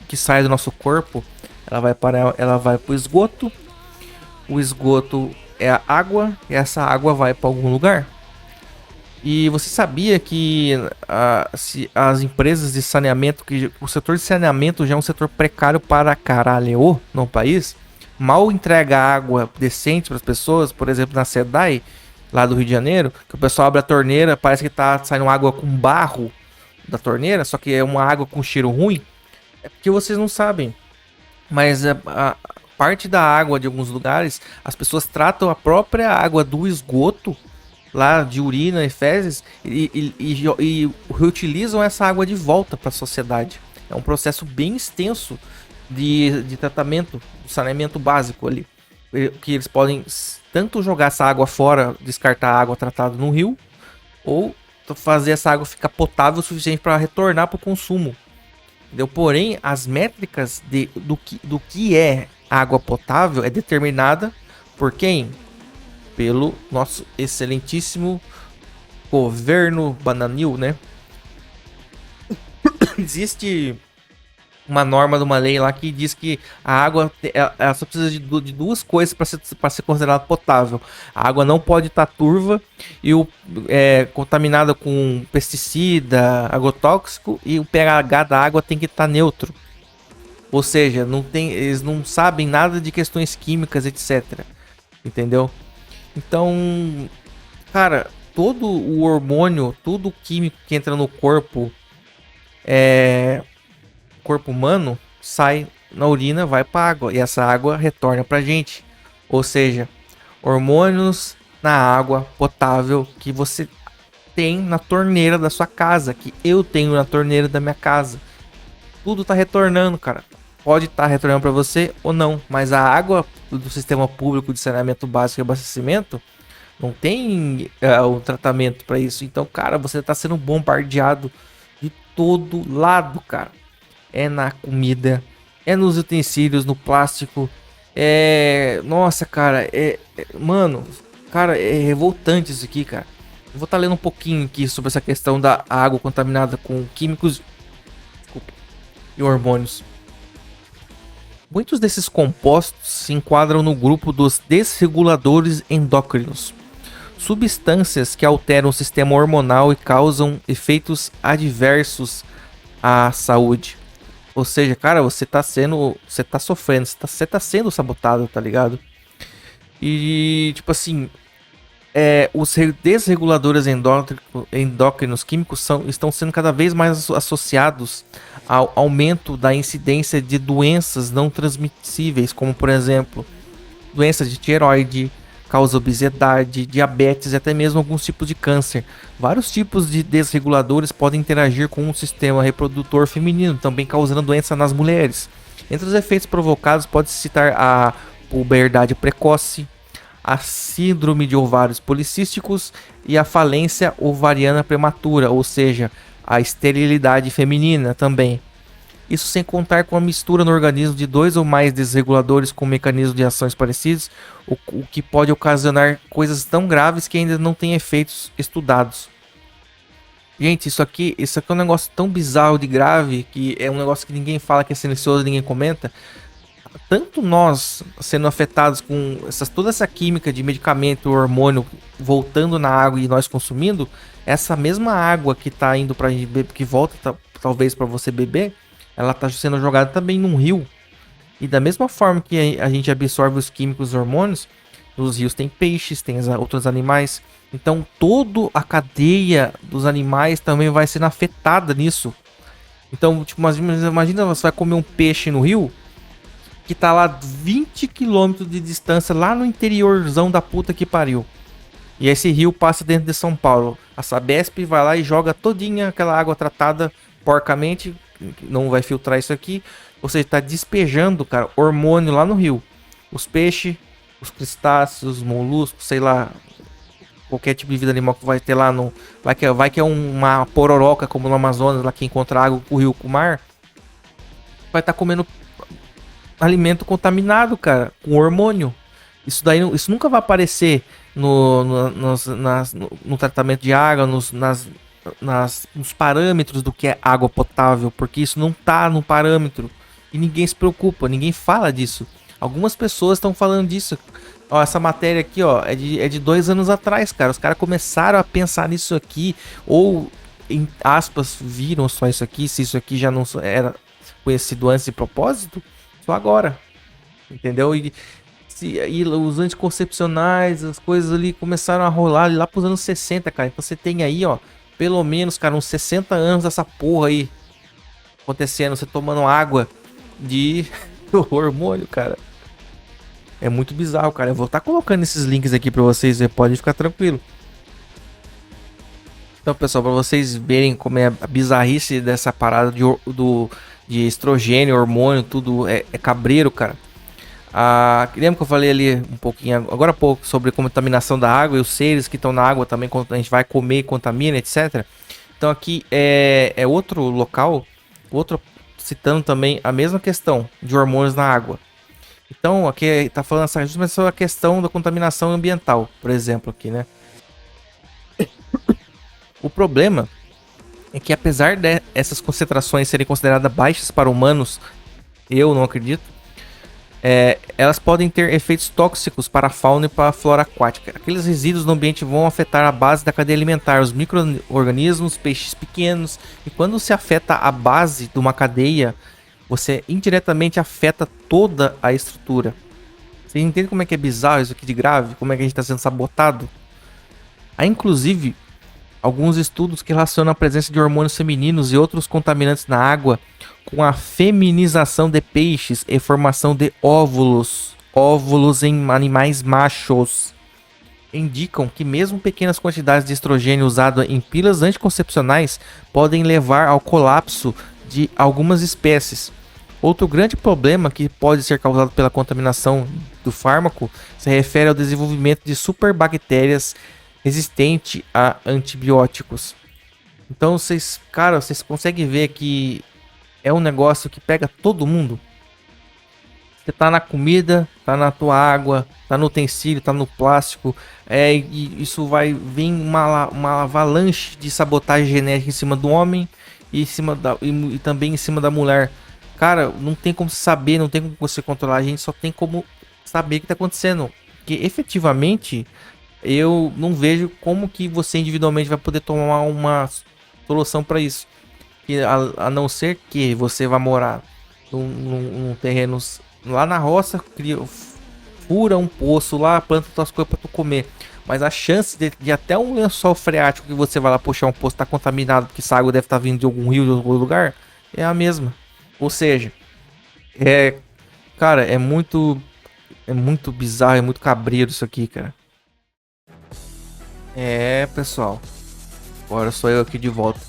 que sai do nosso corpo, ela vai para o esgoto. O esgoto é a água e essa água vai para algum lugar. E você sabia que as empresas de saneamento, que o setor de saneamento já é um setor precário para caralho no país, mal entrega água decente para as pessoas, por exemplo, na SEDAI, lá do Rio de Janeiro, que o pessoal abre a torneira, parece que tá saindo água com barro da torneira, só que é uma água com cheiro ruim. É porque vocês não sabem, mas a parte da água de alguns lugares, as pessoas tratam a própria água do esgoto lá de urina e fezes e reutilizam essa água de volta para a sociedade. É um processo bem extenso de tratamento, do saneamento básico ali, que eles podem tanto jogar essa água fora, descartar a água tratada no rio, ou fazer essa água ficar potável o suficiente para retornar para o consumo. Entendeu? Porém, as métricas do que é água potável é determinada por quem? Pelo nosso excelentíssimo governo bananil, né? Existe uma norma de uma lei lá que diz que a água ela só precisa de duas coisas para ser considerada potável. A água não pode estar turva e contaminada com pesticida, agrotóxico, e o pH da água tem que estar neutro. Ou seja, eles não sabem nada de questões químicas, etc. Entendeu? Então, cara, todo o hormônio, tudo químico que entra no corpo humano, sai na urina, vai para água e essa água retorna pra gente. Ou seja, hormônios na água potável que você tem na torneira da sua casa, que eu tenho na torneira da minha casa. Tudo tá retornando, cara. Pode estar retornando para você ou não, mas a água do sistema público de saneamento básico e abastecimento não tem o tratamento para isso. Então, cara, você tá sendo bombardeado de todo lado, cara. É na comida, é nos utensílios, no plástico. Nossa, cara, mano, cara, é revoltante isso aqui, cara. Eu vou estar lendo um pouquinho aqui sobre essa questão da água contaminada com químicos, e hormônios. Muitos desses compostos se enquadram no grupo dos desreguladores endócrinos, substâncias que alteram o sistema hormonal e causam efeitos adversos à saúde. Ou seja, cara, você tá sofrendo, você tá sendo sabotado, tá ligado? E, tipo assim, os desreguladores endócrinos químicos estão sendo cada vez mais associados ao aumento da incidência de doenças não transmissíveis, como, por exemplo, doenças de tireoide, causa obesidade, diabetes e até mesmo alguns tipos de câncer. Vários tipos de desreguladores podem interagir com o sistema reprodutor feminino, também causando doença nas mulheres. Entre os efeitos provocados pode-se citar a puberdade precoce, a síndrome de ovários policísticos e a falência ovariana prematura, ou seja, a esterilidade feminina também. Isso sem contar com a mistura no organismo de 2 ou mais desreguladores com mecanismos de ações parecidos, o que pode ocasionar coisas tão graves que ainda não têm efeitos estudados. Gente, isso aqui é um negócio tão bizarro de grave, que é um negócio que ninguém fala, que é silencioso, ninguém comenta. Tanto nós sendo afetados com toda essa química de medicamento, hormônio voltando na água e nós consumindo, essa mesma água que tá indo pra gente beber, que volta talvez para você beber, ela tá sendo jogada também num rio. E da mesma forma que a gente absorve os químicos, os hormônios, nos rios tem peixes, tem outros animais. Então toda a cadeia dos animais também vai sendo afetada nisso. Então, tipo, imagina você vai comer um peixe no rio que tá lá 20 quilômetros de distância, lá no interiorzão da puta que pariu. E esse rio passa dentro de São Paulo. A Sabesp vai lá e joga todinha aquela água tratada porcamente, não vai filtrar isso aqui. Ou seja, tá despejando, cara, hormônio lá no rio. Os peixes, os crustáceos, os moluscos, sei lá, qualquer tipo de vida animal que vai ter lá no... Vai que é uma pororoca, como no Amazonas, lá que encontra água com o rio, com o mar. Vai estar comendo alimento contaminado, cara, com hormônio. Isso nunca vai aparecer no tratamento de água, nos parâmetros do que é água potável, porque isso não tá no parâmetro. E ninguém se preocupa, ninguém fala disso. Algumas pessoas estão falando disso. Ó, essa matéria aqui, ó, é de 2 anos atrás, cara. Os caras começaram a pensar nisso aqui, ou, em aspas, viram só isso aqui, se isso aqui já não era conhecido antes de propósito, só agora. Entendeu? E os anticoncepcionais, as coisas ali começaram a rolar ali lá pros anos 60, cara. Então você tem aí, ó, pelo menos, cara, uns 60 anos dessa porra aí acontecendo, você tomando água de hormônio, cara. É muito bizarro, cara. Eu vou estar colocando esses links aqui pra vocês, você pode ficar tranquilo. Então, pessoal, pra vocês verem como é a bizarrice dessa parada de estrogênio, hormônio, tudo é cabreiro, cara. Lembra que eu falei ali um pouquinho, agora há pouco, sobre contaminação da água e os seres que estão na água também, quando a gente vai comer e contamina, etc. Então aqui é outro local, citando também a mesma questão de hormônios na água. Então aqui está falando justamente sobre a questão da contaminação ambiental, por exemplo, aqui, né? O problema é que, apesar dessas concentrações serem consideradas baixas para humanos, eu não acredito, elas podem ter efeitos tóxicos para a fauna e para a flora aquática. Aqueles resíduos no ambiente vão afetar a base da cadeia alimentar, os micro-organismos, peixes pequenos. E quando se afeta a base de uma cadeia, você indiretamente afeta toda a estrutura. Você entende como é que é bizarro isso aqui de grave? Como é que a gente está sendo sabotado? Há inclusive alguns estudos que relacionam a presença de hormônios femininos e outros contaminantes na água com a feminização de peixes e formação de óvulos em animais machos. Indicam que mesmo pequenas quantidades de estrogênio usado em pílulas anticoncepcionais podem levar ao colapso de algumas espécies. Outro grande problema que pode ser causado pela contaminação do fármaco se refere ao desenvolvimento de superbactérias resistentes a antibióticos. Então vocês conseguem ver que é um negócio que pega todo mundo. Você tá na comida, tá na tua água, tá no utensílio, tá no plástico. E isso vai vir uma avalanche de sabotagem genética em cima do homem e também em cima da mulher. Cara, não tem como saber, não tem como você controlar. A gente só tem como saber o que tá acontecendo. Porque efetivamente eu não vejo como que você individualmente vai poder tomar uma solução para isso. A não ser que você vá morar num terreno lá na roça, fura um poço lá, planta suas coisas para tu comer. Mas a chance de até um lençol freático que você vai lá puxar um poço tá contaminado, porque essa água deve estar vindo de algum rio, de algum lugar, é a mesma. Ou seja, cara, é muito bizarro, é muito cabreiro isso aqui, cara. Pessoal, agora sou eu aqui de volta.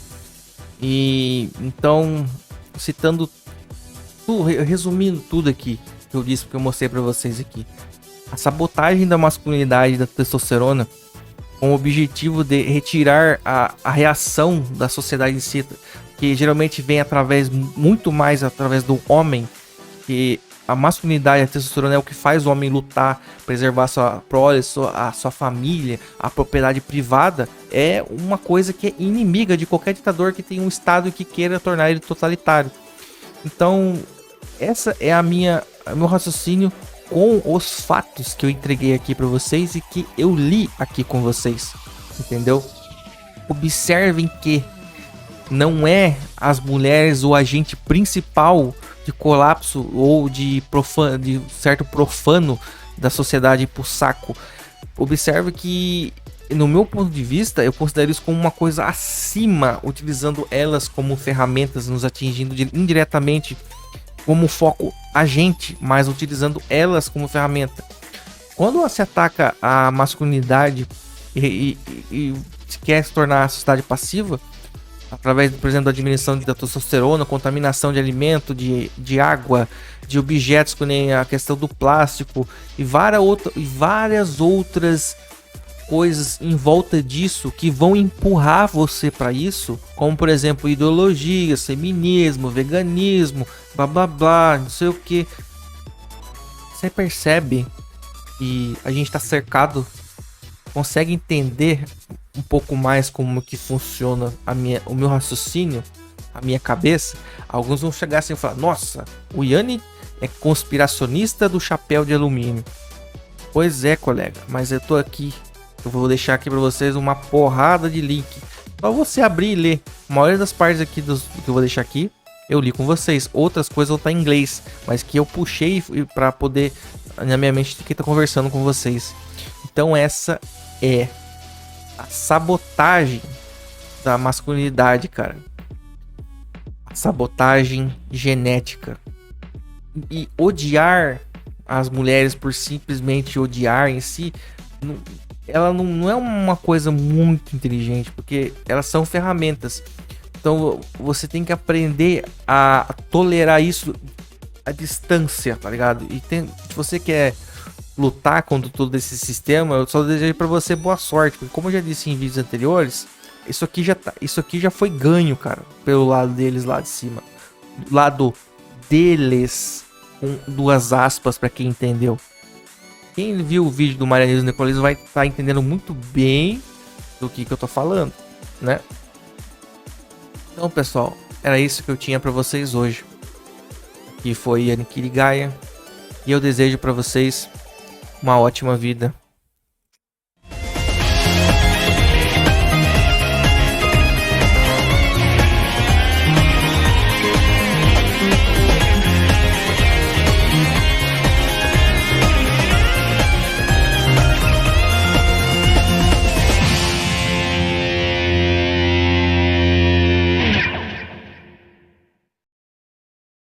E então, resumindo tudo aqui que eu disse, que eu mostrei pra vocês aqui. A sabotagem da masculinidade da testosterona com o objetivo de retirar a reação da sociedade em si. que geralmente vem muito mais através do homem, que a masculinidade, a testosterona é o que faz o homem lutar, preservar sua prole, a sua família, a propriedade privada, é uma coisa que é inimiga de qualquer ditador que tenha um estado que queira tornar ele totalitário. Então, essa é meu raciocínio com os fatos que eu entreguei aqui para vocês e que eu li aqui com vocês, entendeu? Observem que não é as mulheres o agente principal de colapso ou de certo profano da sociedade pro saco. Observe que, no meu ponto de vista, eu considero isso como uma coisa acima, utilizando elas como ferramentas, nos atingindo indiretamente como foco a gente, mas utilizando elas como ferramenta. Quando se ataca a masculinidade e quer se tornar a sociedade passiva, através, por exemplo, da diminuição da testosterona, contaminação de alimento, de água, de objetos, como a questão do plástico e várias outras coisas em volta disso que vão empurrar você para isso, como por exemplo ideologias, feminismo, veganismo, blá blá blá, não sei o que. Você percebe que a gente está cercado, consegue entender um pouco mais como que funciona o meu raciocínio, a minha cabeça? Alguns vão chegar assim e falar: nossa, o Yanni é conspiracionista do chapéu de alumínio. Pois é, colega, mas eu tô aqui, eu vou deixar aqui para vocês uma porrada de link, só você abrir e ler. A maioria das partes aqui que eu vou deixar aqui, eu li com vocês. Outras coisas vão estar em inglês, mas que eu puxei para poder, na minha mente, que tá conversando com vocês. Então essa é a sabotagem da masculinidade, cara. A sabotagem genética. E odiar as mulheres por simplesmente odiar em si, ela não é uma coisa muito inteligente, porque elas são ferramentas. Então você tem que aprender a tolerar isso à distância, tá ligado? E se você quer lutar contra todo esse sistema, eu só desejo para você boa sorte, porque como eu já disse em vídeos anteriores, isso aqui já foi ganho, cara, pelo lado deles lá de cima. Do lado deles, com 2 aspas para quem entendeu. Quem viu o vídeo do Marianismo Necrolismo vai estar entendendo muito bem do que eu tô falando, né? Então, pessoal, era isso que eu tinha para vocês hoje. Aqui foi Yanni Kirigaya, e eu desejo para vocês uma ótima vida.